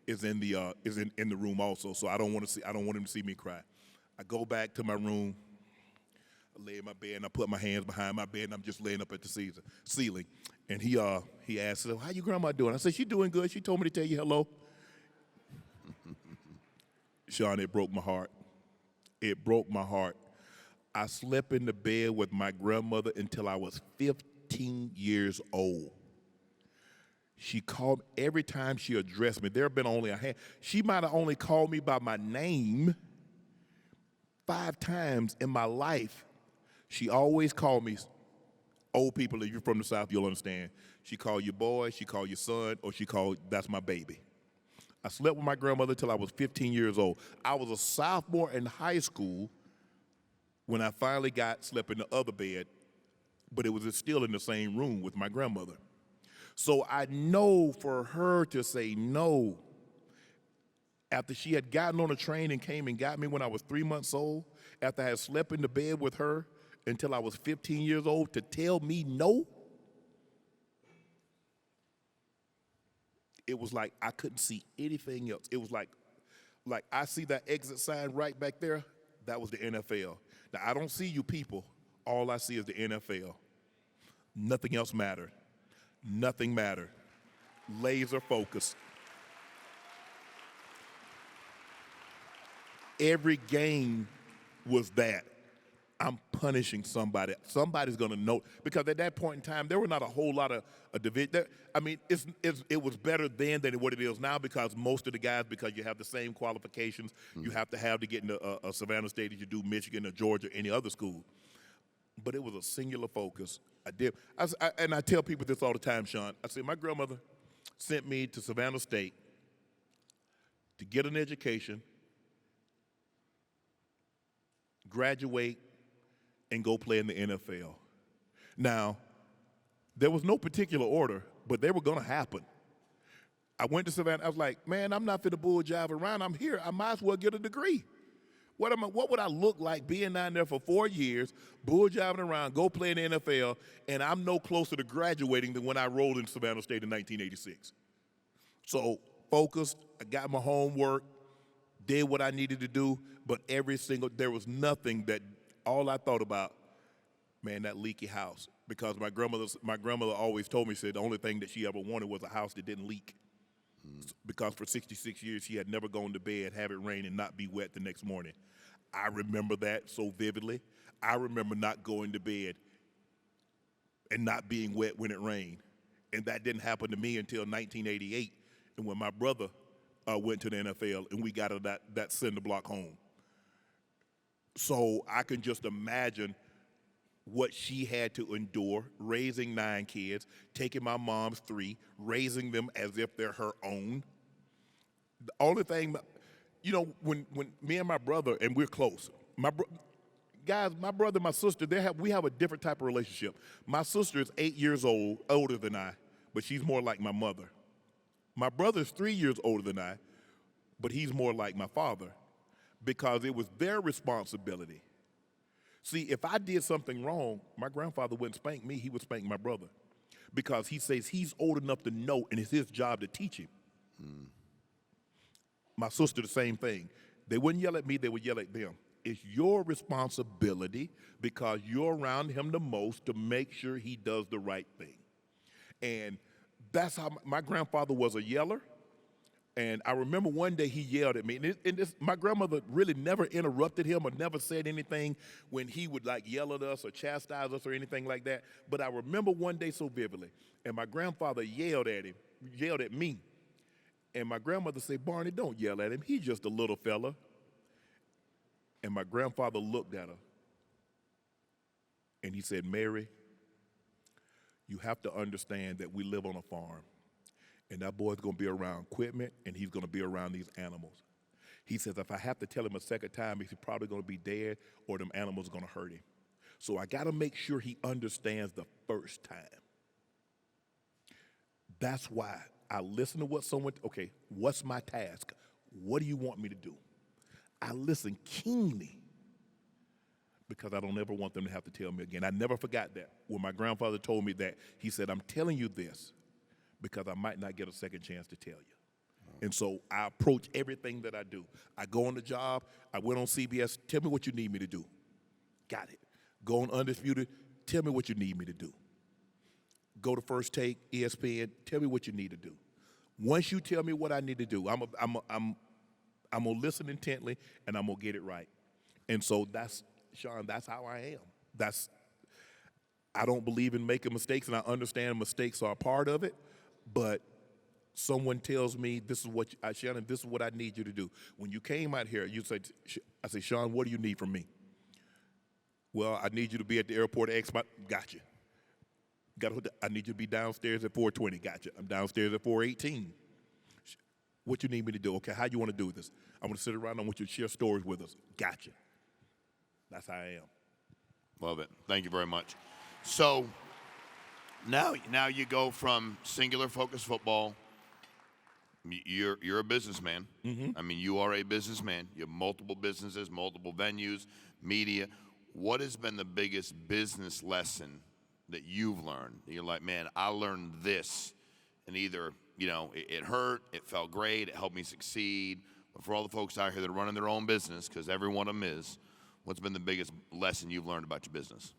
is in the room also, so I don't want him to see me cry. I go back to my room, I lay in my bed, and I put my hands behind my bed, and I'm just laying up at the ceiling. And he asked, so, how your grandma doing? I said, she's doing good. She told me to tell you hello. Sean, it broke my heart. It broke my heart. I slept in the bed with my grandmother until I was 15 years old. She called every time she addressed me. There have been only a hand. She might have only called me by my name 5 times in my life. She always called me, old people, if you're from the South, you'll understand. She called you boy, she called you son, or she called, that's my baby. I slept with my grandmother till I was 15 years old. I was a sophomore in high school when I finally slept in the other bed, but it was still in the same room with my grandmother. So I know for her to say no, after she had gotten on a train and came and got me when I was 3 months old, after I had slept in the bed with her until I was 15 years old, to tell me no, it was like I couldn't see anything else. It was like I see that exit sign right back there, that was the NFL. Now, I don't see you people. All I see is the NFL. Nothing else mattered. Nothing mattered. Laser focused. Every game was that. I'm punishing somebody. Somebody's going to know. Because at that point in time, there were not a whole lot of division. I mean, it was better then than what it is now because most of the guys, because you have the same qualifications you have to get into a Savannah State as you do Michigan or Georgia or any other school. But it was a singular focus. And I tell people this all the time, Sean. I say, my grandmother sent me to Savannah State to get an education, graduate, and go play in the NFL. Now, there was no particular order, but they were going to happen. I went to Savannah. I was like, man, I'm not finna bull jive around. I'm here. I might as well get a degree. What would I look like being down there for 4 years, bull jiving around, go play in the NFL, and I'm no closer to graduating than when I rolled in Savannah State in 1986. So focused, I got my homework, did what I needed to do, but there was nothing that all I thought about, man, that leaky house. Because my grandmother always told me, said the only thing that she ever wanted was a house that didn't leak. Because for 66 years, she had never gone to bed, have it rain, and not be wet the next morning. I remember that so vividly. I remember not going to bed and not being wet when it rained. And that didn't happen to me until 1988, and when my brother went to the NFL, and we got out of that cinder block home. So I can just imagine what she had to endure, raising 9 kids, taking my mom's 3, raising them as if they're her own. The only thing, when me and my brother, and we're close, guys, my brother and my sister, we have a different type of relationship. My sister is 8 years older than I, but she's more like my mother. My brother's 3 years older than I, but he's more like my father, because it was their responsibility. See, if I did something wrong, my grandfather wouldn't spank me, he would spank my brother, because he says he's old enough to know, and it's his job to teach him. My sister, the same thing. They wouldn't yell at me, they would yell at them. It's your responsibility, because you're around him the most, to make sure he does the right thing. And that's how my grandfather was a yeller. And I remember one day he yelled at me. My grandmother really never interrupted him or never said anything when he would yell at us or chastise us or anything like that. But I remember one day so vividly. And my grandfather yelled at me. And my grandmother said, "Barney, don't yell at him. He's just a little fella." And my grandfather looked at her. And he said, "Mary, you have to understand that we live on a farm. And that boy's going to be around equipment, and he's going to be around these animals." He says, "If I have to tell him a second time, he's probably going to be dead, or them animals are going to hurt him. So I got to make sure he understands the first time." That's why I listen to okay, what's my task? What do you want me to do? I listen keenly, because I don't ever want them to have to tell me again. I never forgot that. When my grandfather told me that, he said, "I'm telling you this because I might not get a second chance to tell you." And so I approach everything that I do. I go on the job. I went on CBS. "Tell me what you need me to do." Got it. Go on Undisputed. "Tell me what you need me to do." Go to First Take, ESPN. "Tell me what you need to do." Once you tell me what I need to do, I'm gonna listen intently, and I'm gonna get it right. And so Sean, that's how I am. I don't believe in making mistakes, and I understand mistakes are a part of it. But someone tells me, Shannon, this is what I need you to do. When you came out here, I say, "Sean, what do you need from me?" "Well, I need you to be at the airport at X." Gotcha. I need you to be downstairs at 4:20. Gotcha. I'm downstairs at 4:18. "What you need me to do?" "Okay, how you want to do this?" "I want to sit around. I want you to share stories with us." Gotcha. That's how I am. Love it. Thank you very much. So now you go from singular focus football. You're a businessman. Mm-hmm. I mean, you are a businessman. You have multiple businesses, multiple venues, media. What has been the biggest business lesson that you've learned? You're like, "Man, I learned this," and either it hurt, it felt great, it helped me succeed. But for all the folks out here that are running their own business, because every one of them is, what's been the biggest lesson you've learned about your business?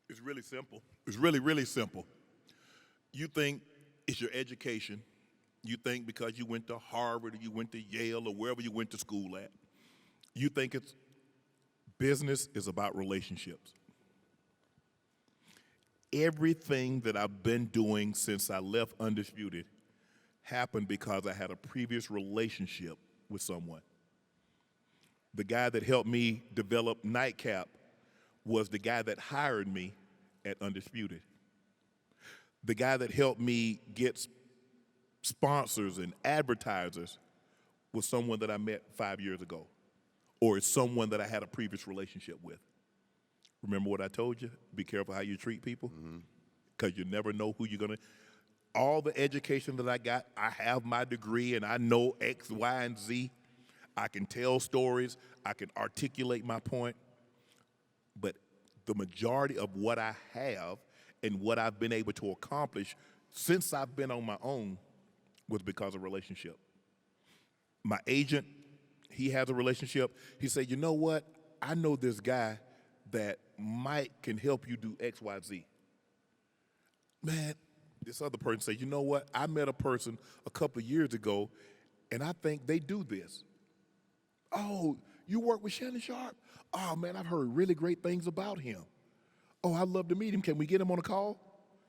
It's really simple. It's really, really simple. You think it's your education. You think because you went to Harvard or you went to Yale or wherever you went to school at, you think business is about relationships. Everything that I've been doing since I left Undisputed happened because I had a previous relationship with someone. The guy that helped me develop Nightcap was the guy that hired me at Undisputed. The guy that helped me get sponsors and advertisers was someone that I met 5 years ago, or it's someone that I had a previous relationship with. Remember what I told you? Be careful how you treat people, because you never know who you're going to. All the education that I got, I have my degree, and I know X, Y, and Z. I can tell stories. I can articulate my point. But the majority of what I have and what I've been able to accomplish since I've been on my own was because of relationship. My agent, he has a relationship. He said, "You know what? I know this guy that can help you do X, Y, Z." Man, this other person said, "You know what? I met a person a couple of years ago, and I think they do this." "Oh, you work with Shannon Sharpe?" "Oh, man, I've heard really great things about him." Oh, I'd love to meet him. Can we get him on a call?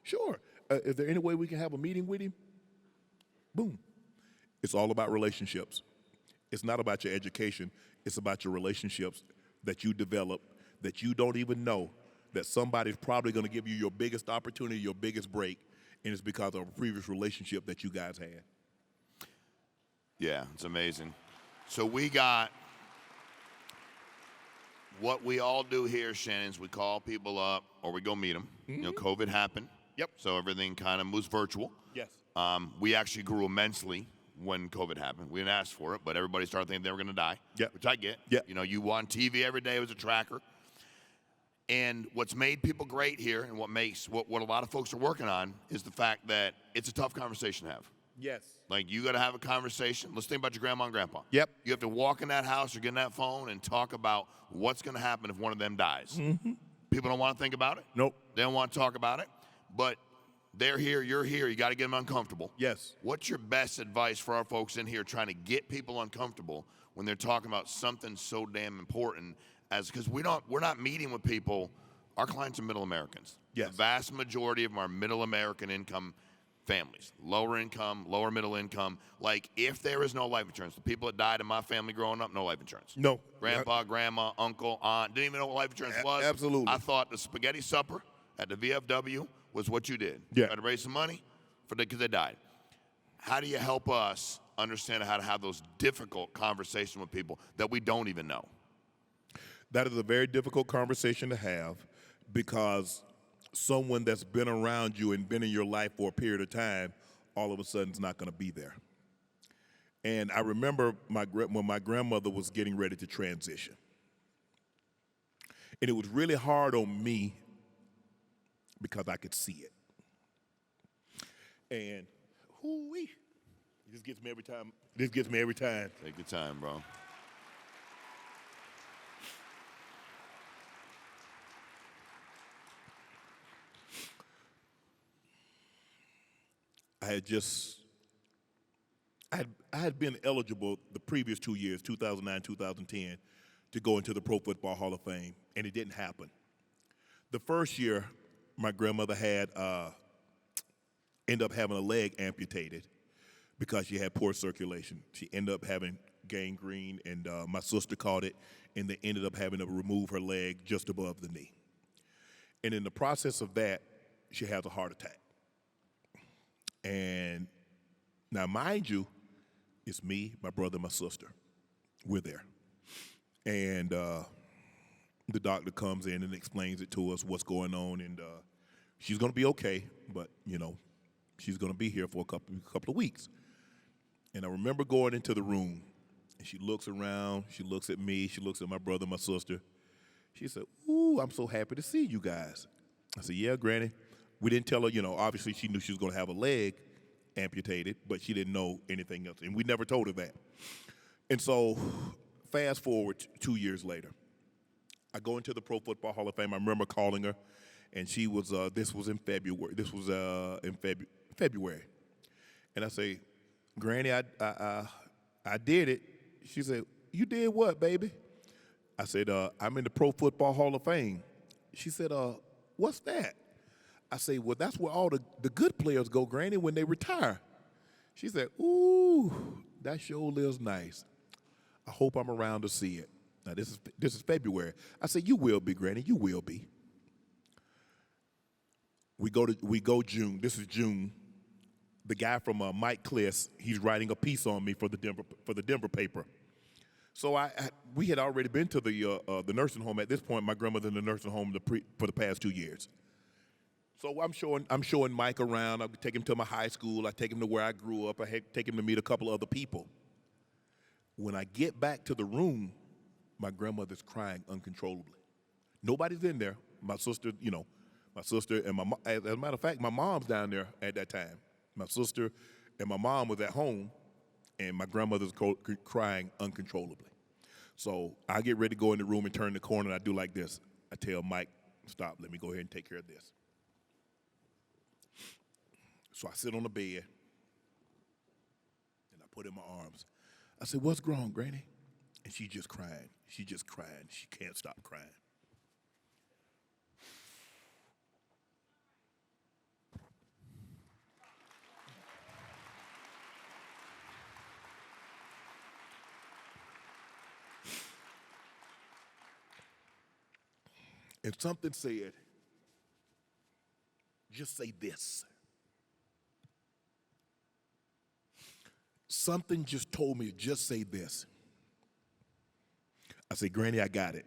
Sure. Is there any way we can have a meeting with him? Boom. It's all about relationships. It's not about your education. It's about your relationships that you develop that you don't even know that somebody's probably going to give you your biggest opportunity, your biggest break, and it's because of a previous relationship that you guys had. Yeah, it's amazing. So we got what we all do here, Shannon, is we call people up or we go meet them. You know, COVID happened. Yep. So everything kind of moves virtual. Yes. We actually grew immensely when COVID happened. We didn't ask for it, but everybody started thinking they were going to die, Yep. which I get. Yep. You know, you on TV every day as a tracker. And what's made people great here and what makes what a lot of folks are working on is the fact that it's a tough conversation to have. Yes. Like, you got to have a conversation. Let's think about your grandma and grandpa. Yep. You have to walk in that house or get in that phone and talk about what's going to happen if one of them dies. Mm-hmm. People don't want to think about it. Nope. They don't want to talk about it. But they're here, you're here. You got to get them uncomfortable. Yes. What's your best advice for our folks in here trying to get people uncomfortable when they're talking about something so damn important as because we're not meeting with people. Our clients are middle Americans. Yes. The vast majority of them are middle American income families, lower income, lower middle income. Like, if there is no life insurance, the people that died in my family growing up, no life insurance. No. Grandpa, grandma, uncle, aunt, didn't even know what life insurance was. Absolutely. I thought the spaghetti supper at the VFW was what you did. Yeah. You had to raise some money because they died. How do you help us understand how to have those difficult conversations with people that we don't even know? That is a very difficult conversation to have because someone that's been around you and been in your life for a period of time, all of a sudden is not going to be there. And I remember when my grandmother was getting ready to transition. And it was really hard on me because I could see it. And, hoo-wee, this gets me every time. This gets me every time. Take your time, bro. I had been eligible the previous 2 years, 2009, 2010, to go into the Pro Football Hall of Fame, and it didn't happen. The first year, my grandmother ended up having a leg amputated because she had poor circulation. She ended up having gangrene, and my sister caught it, and they ended up having to remove her leg just above the knee. And in the process of that, she has a heart attack. And now, mind you, it's me, my brother, and my sister. We're there. And the doctor comes in and explains it to us, what's going on, and she's going to be okay, but, you know, she's going to be here for a couple of weeks. And I remember going into the room, and she looks around, she looks at me, she looks at my brother, my sister. She said, "Ooh, I'm so happy to see you guys." I said, "Yeah, Granny." We didn't tell her, you know, obviously she knew she was going to have a leg amputated, but she didn't know anything else, and we never told her that. And so, fast forward 2 years later, I go into the Pro Football Hall of Fame. I remember calling her, and she was, this was in February. This was in February. And I say, "Granny, I did it." She said, "You did what, baby?" I said, "I'm in the Pro Football Hall of Fame." She said, "What's that?" I say, "Well, that's where all the good players go, Granny, when they retire." She said, "Ooh, that sure lives nice. I hope I'm around to see it." Now, this is February. I said, "You will be, Granny, you will be." We go June. This is June. The guy from Mike Kliss, he's writing a piece on me for the Denver paper. So we had already been to the nursing home at this point. My grandmother in the nursing home for the past 2 years. So I'm showing Mike around. I take him to my high school. I take him to where I grew up. I take him to meet a couple of other people. When I get back to the room, my grandmother's crying uncontrollably. Nobody's in there. My sister, and as a matter of fact, my mom's down there at that time. My sister and my mom was at home, and my grandmother's crying uncontrollably. So I get ready to go in the room and turn the corner, and I do like this. I tell Mike, "Stop, let me go ahead and take care of this." So I sit on the bed, and I put in my arms. I said, "What's wrong, Granny?" And she's just crying. She's just crying. She can't stop crying. And something said, just say this. Something just told me, just say this. I said, Granny, I got it.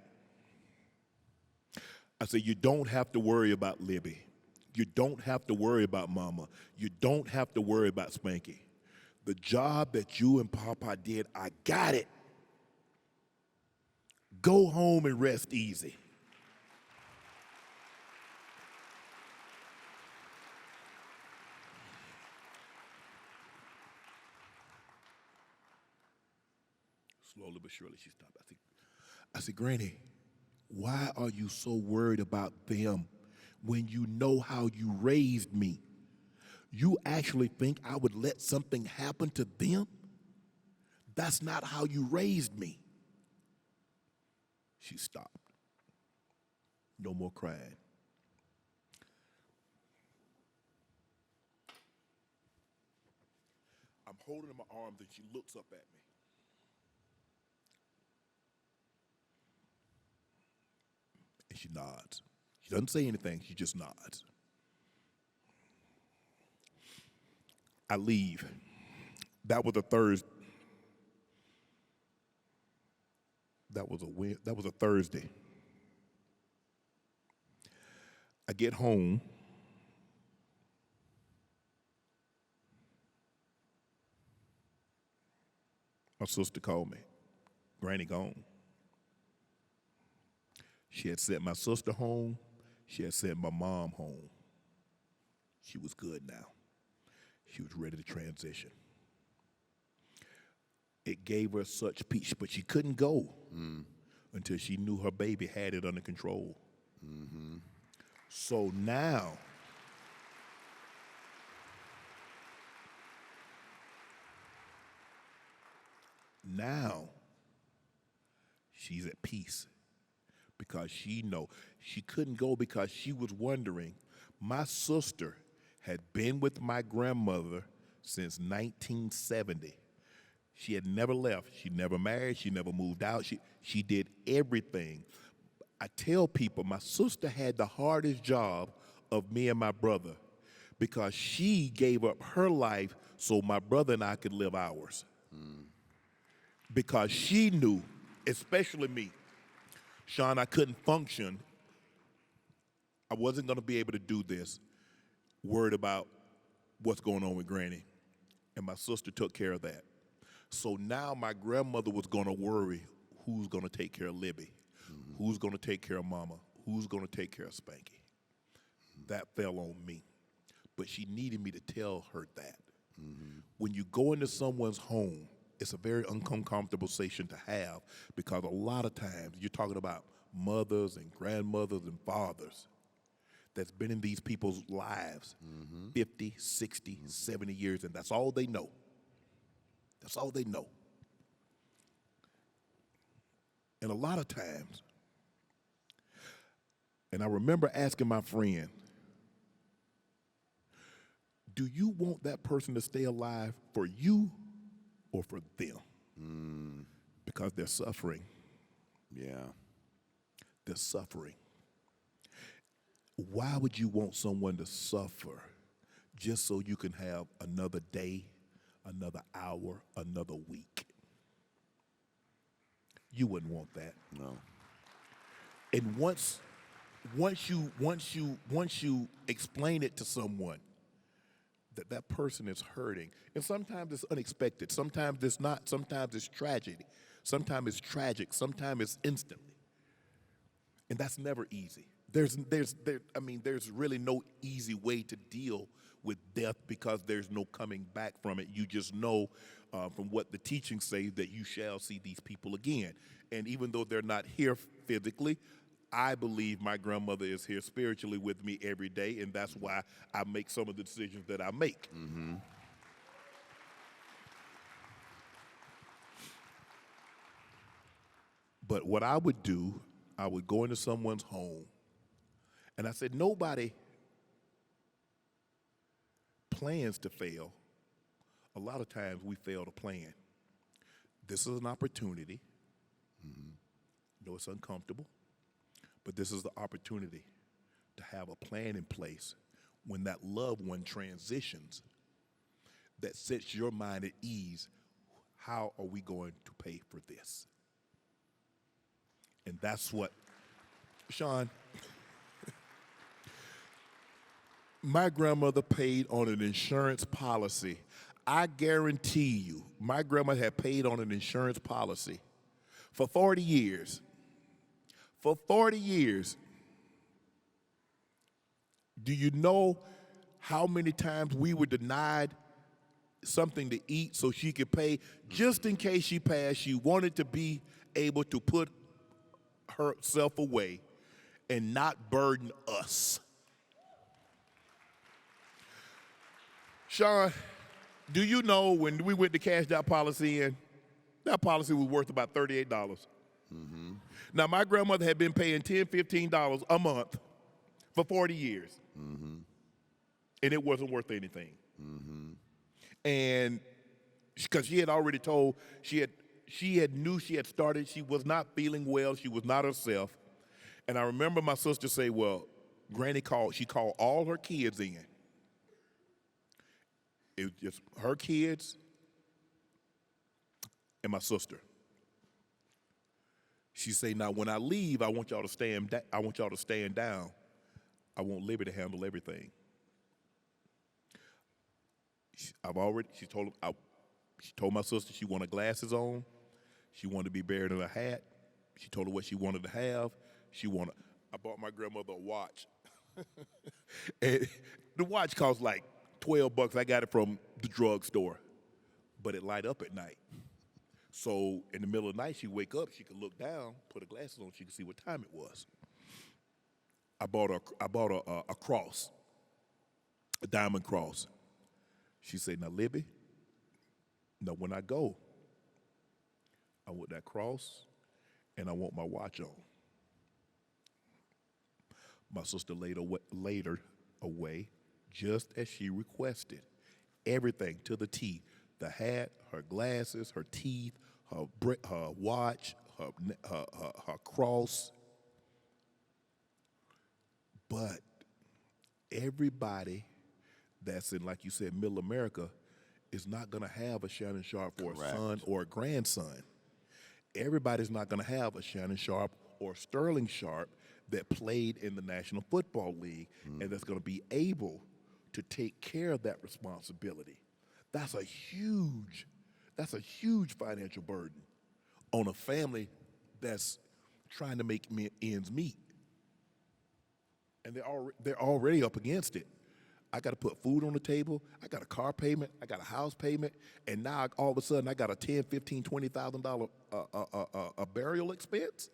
I said, you don't have to worry about Libby. You don't have to worry about Mama. You don't have to worry about Spanky. The job that you and Papa did, I got it. Go home and rest easy. Slowly but surely she stopped. I said, Granny, why are you so worried about them when you know how you raised me? You actually think I would let something happen to them? That's not how you raised me. She stopped. No more crying. I'm holding my arms and she looks up at me. And she nods. She doesn't say anything, she just nods. I leave. That was a Thursday. That was a Thursday. I get home. My sister called me. Granny gone. She had sent my sister home. She had sent my mom home. She was good now. She was ready to transition. It gave her such peace, but she couldn't go until she knew her baby had it under control. Mm-hmm. So now, she's at peace because she couldn't go because she was wondering. My sister had been with my grandmother since 1970. She had never left. She never married. She never moved out. She did everything. I tell people my sister had the hardest job of me and my brother because she gave up her life so my brother and I could live ours. Because she knew, especially me, Sean, I couldn't function. I wasn't going to be able to do this, worried about what's going on with Granny. And my sister took care of that. So now my grandmother was going to worry who's going to take care of Libby, who's going to take care of Mama, who's going to take care of Spanky. That fell on me. But she needed me to tell her that. When you go into someone's home, it's a very uncomfortable station to have because a lot of times you're talking about mothers and grandmothers and fathers that's been in these people's lives 50, 60, 70 years, and that's all they know. That's all they know. And a lot of times, and I remember asking my friend, do you want that person to stay alive for you or for them? Because they're suffering. Yeah. They're suffering. Why would you want someone to suffer just so you can have another day, another hour, another week? You wouldn't want that. No. And once you explain it to someone that person is hurting, and sometimes it's unexpected, sometimes it's not, sometimes it's tragedy, sometimes it's tragic, sometimes it's instantly, and that's never easy. There's really no easy way to deal with death because there's no coming back from it. You just know from what the teachings say that you shall see these people again. And even though they're not here physically, I believe my grandmother is here spiritually with me every day, and that's why I make some of the decisions that I make. But what I would do, I would go into someone's home, and I said, nobody plans to fail. A lot of times we fail to plan. This is an opportunity. I know it's uncomfortable, But this is the opportunity to have a plan in place when that loved one transitions that sets your mind at ease. How are we going to pay for this? And that's what, Sean, my grandmother paid on an insurance policy. I guarantee you, my grandma had paid on an insurance policy for 40 years. For 40 years. Do you know how many times we were denied something to eat so she could pay? Just in case she passed, she wanted to be able to put herself away and not burden us. Sean, do you know when we went to cash that policy in, that policy was worth about $38. Mm-hmm. Now, my grandmother had been paying $10, $15 a month for 40 years. Mm-hmm. And it wasn't worth anything. Mm-hmm. And because she had already told, she knew she had started, she was not feeling well, she was not herself. And I remember my sister say, well, Granny she called all her kids in. It was just her kids and my sister. She said, now when I leave, I want y'all to stand down. I want Libby to handle everything. She told my sister she wanted glasses on. She wanted to be buried in a hat. She told her what she wanted to have. I bought my grandmother a watch. And the watch cost like $12. I got it from the drugstore, but it light up at night. So in the middle of the night, she'd wake up, she could look down, put her glasses on, she could see what time it was. I bought a cross, a diamond cross. She said, now, Libby, now when I go, I want that cross and I want my watch on. My sister laid her away just as she requested. Everything to the T. The hat, her glasses, her teeth, her watch, her cross. But everybody that's in, like you said, middle America is not going to have a Shannon Sharpe for a son or a grandson. Everybody's not going to have a Shannon Sharpe or Sterling Sharpe that played in the National Football League and that's going to be able to take care of that responsibility. That's a huge financial burden on a family that's trying to make ends meet. And they're already up against it. I got to put food on the table. I got a car payment. I got a house payment. And now all of a sudden I got a $10,000, $15,000, $20,000 a burial expense.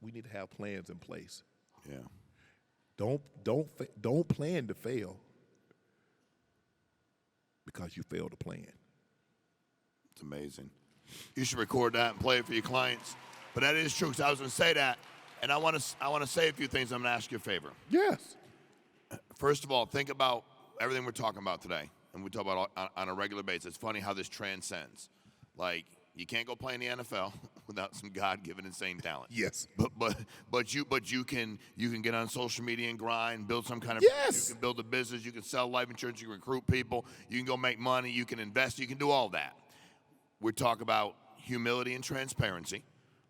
We need to have plans in place. Yeah. Don't plan to fail because you failed to plan. It's amazing. You should record that and play it for your clients. But that is true, because I was going to say that, and I want to say a few things. I'm going to ask you a favor. Yes. First of all, think about everything we're talking about today, and we talk about on a regular basis. It's funny how this transcends. Like, you can't go play in the NFL without some God-given insane talent. Yes. But you can get on social media and grind, build some kind of yes. You can build a business, you can sell life insurance, you can recruit people, you can go make money, you can invest, you can do all that. We're talking about humility and transparency.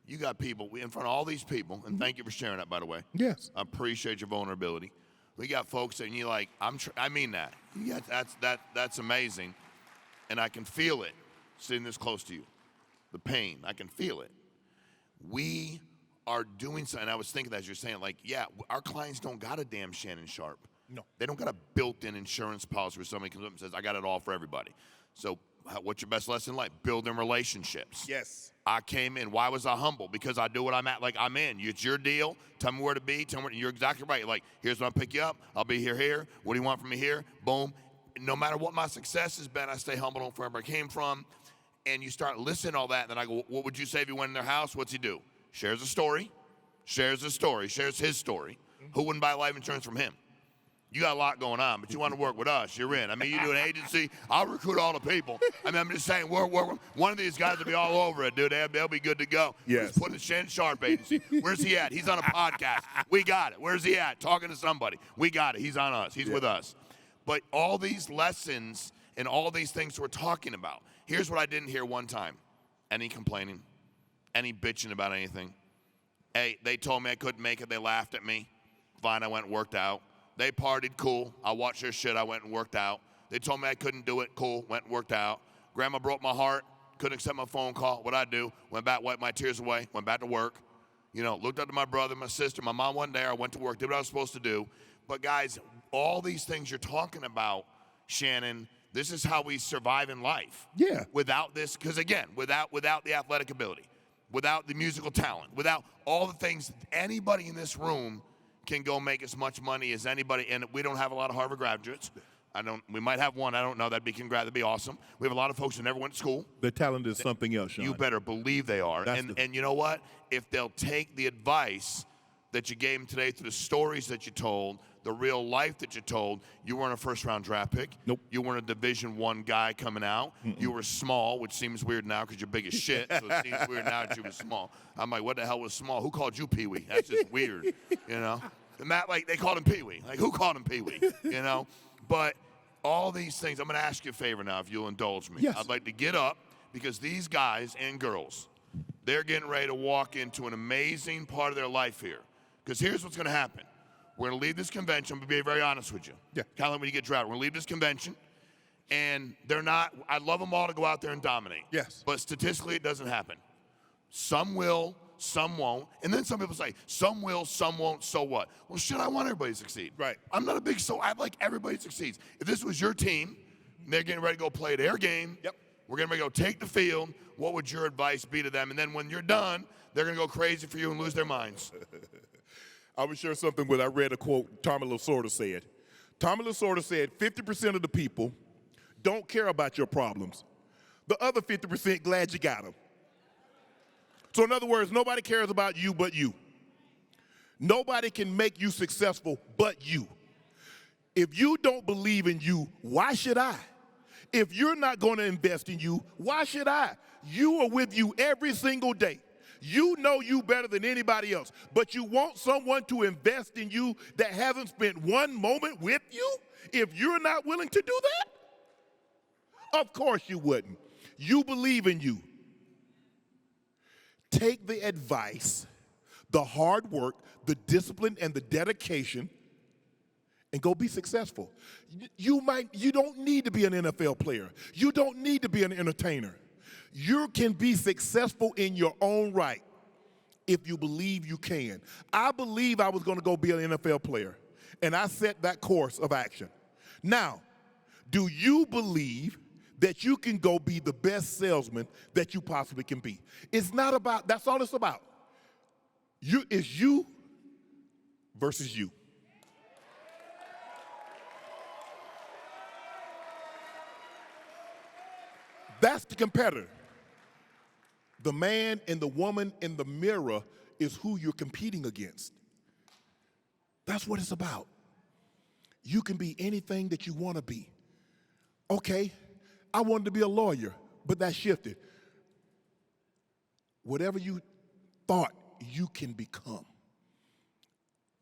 You got people in front of all these people, and thank you for sharing that, by the way. Yes. I appreciate your vulnerability. We got folks and you're like, I mean that. Yeah, that's amazing, and I can feel it sitting this close to you. The pain, I can feel it. We are doing something. I was thinking as you're saying, like, yeah, our clients don't got a damn Shannon Sharpe. No. They don't got a built-in insurance policy where somebody comes up and says, I got it all for everybody. So what's your best lesson in life? Building relationships. Yes. I came in. Why was I humble? Because I do what I'm at. Like, I'm in. It's your deal. Tell me where to be. Tell me you're exactly right. Like, here's when I'll pick you up. I'll be here. What do you want from me here? Boom. No matter what my success has been, I stay humble on wherever I came from. And you start listening to all that, and then I go, what would you say if you went in their house? What's he do? Shares his story. Who wouldn't buy life insurance from him? You got a lot going on, but you want to work with us, you're in. I mean, you do an agency, I'll recruit all the people. I mean, I'm just saying, one of these guys will be all over it, dude. They'll be good to go. Yes. Just put in the Shannon Sharpe agency. Where's he at? He's on a podcast. We got it. Where's he at? Talking to somebody. We got it. He's on us. He's with us. But all these lessons and all these things we're talking about, here's what I didn't hear one time. Any complaining, any bitching about anything. Hey, they told me I couldn't make it. They laughed at me. Fine, I went and worked out. They partied, cool. I watched their shit. I went and worked out. They told me I couldn't do it, cool. Went and worked out. Grandma broke my heart. Couldn't accept my phone call. What'd I do? Went back, wiped my tears away. Went back to work. You know, looked up to my brother, my sister, my mom wasn't there. I went to work, did what I was supposed to do. But guys, all these things you're talking about, Shannon, this is how we survive in life. Yeah. Without this, because again, without the athletic ability, without the musical talent, without all the things, anybody in this room can go make as much money as anybody, and we don't have a lot of Harvard graduates. We might have one, I don't know, that'd be awesome. We have a lot of folks who never went to school. Their talent is something else, Sean. You better believe they are. And you know what? If they'll take the advice that you gave them today through the stories that you told, the real life that you told, you weren't a first-round draft pick. Nope. You weren't a Division I guy coming out. You were small, which seems weird now because you're big as shit, so it seems weird now that you were small. I'm like, what the hell was small? Who called you Pee-wee? That's just weird, you know? And that, like, they called him Pee-wee. Like, who called him Pee-wee, you know? But all these things, I'm going to ask you a favor now, if you'll indulge me. Yes. I'd like to get up because these guys and girls, they're getting ready to walk into an amazing part of their life here. Because here's what's going to happen. We're going to leave this convention. I'm going to be very honest with you. Yeah. Kind of like when you get drafted. We're going to leave this convention, and they're not – I'd love them all to go out there and dominate. Yes. But statistically, it doesn't happen. Some will, some won't. And then some people say, some will, some won't, so what? Well, shit, I want everybody to succeed. Right. I'm not a big so – I'd like everybody to succeed. If this was your team, and they're getting ready to go play their game, Yep. we're getting ready to go take the field, what would your advice be to them? And then when you're done, they're going to go crazy for you and lose their minds. I was share something where I read a quote Tommy Lasorda said. Tommy Lasorda said 50% of the people don't care about your problems. The other 50% glad you got them. So in other words, nobody cares about you but you. Nobody can make you successful but you. If you don't believe in you, why should I? If you're not going to invest in you, why should I? You are with you every single day. You know you better than anybody else, but you want someone to invest in you that hasn't spent one moment with you? If you're not willing to do that? Of course you wouldn't. You believe in you. Take the advice, the hard work, the discipline, and the dedication, and go be successful. You don't need to be an NFL player. You don't need to be an entertainer. You can be successful in your own right if you believe you can. I believe I was going to go be an NFL player, and I set that course of action. Now, do you believe that you can go be the best salesman that you possibly can be? It's not about, that's all it's about. It's you versus you. That's the competitor. The man and the woman in the mirror is who you're competing against. That's what it's about. You can be anything that you want to be. Okay, I wanted to be a lawyer, but that shifted. Whatever you thought you can become.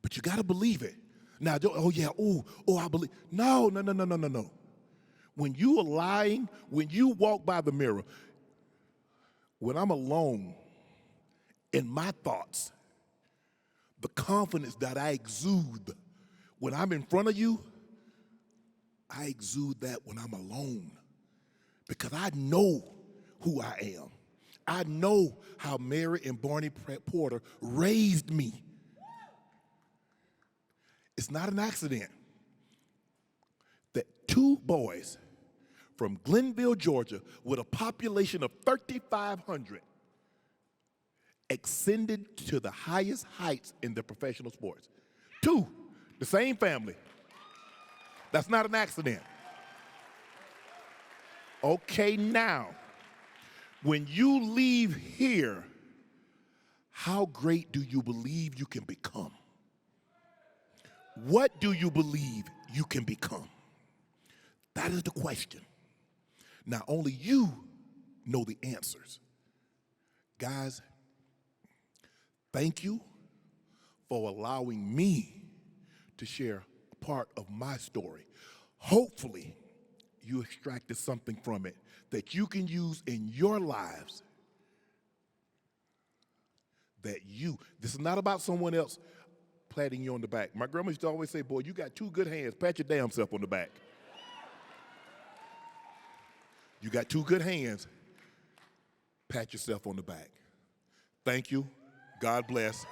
But you got to believe it. Now, I believe. No. When you are lying, when you walk by the mirror, when I'm alone in my thoughts, the confidence that I exude when I'm in front of you, I exude that when I'm alone because I know who I am. I know how Mary and Barney Porter raised me. It's not an accident that two boys from Glenville, Georgia, with a population of 3,500, ascended to the highest heights in their professional sports. Two, the same family. That's not an accident. Okay, now, when you leave here, how great do you believe you can become? What do you believe you can become? That is the question. Now, only you know the answers. Guys, thank you for allowing me to share a part of my story. Hopefully, you extracted something from it that you can use in your lives. This is not about someone else patting you on the back. My grandma used to always say, boy, you got two good hands, pat your damn self on the back. You got two good hands, pat yourself on the back. Thank you. God bless.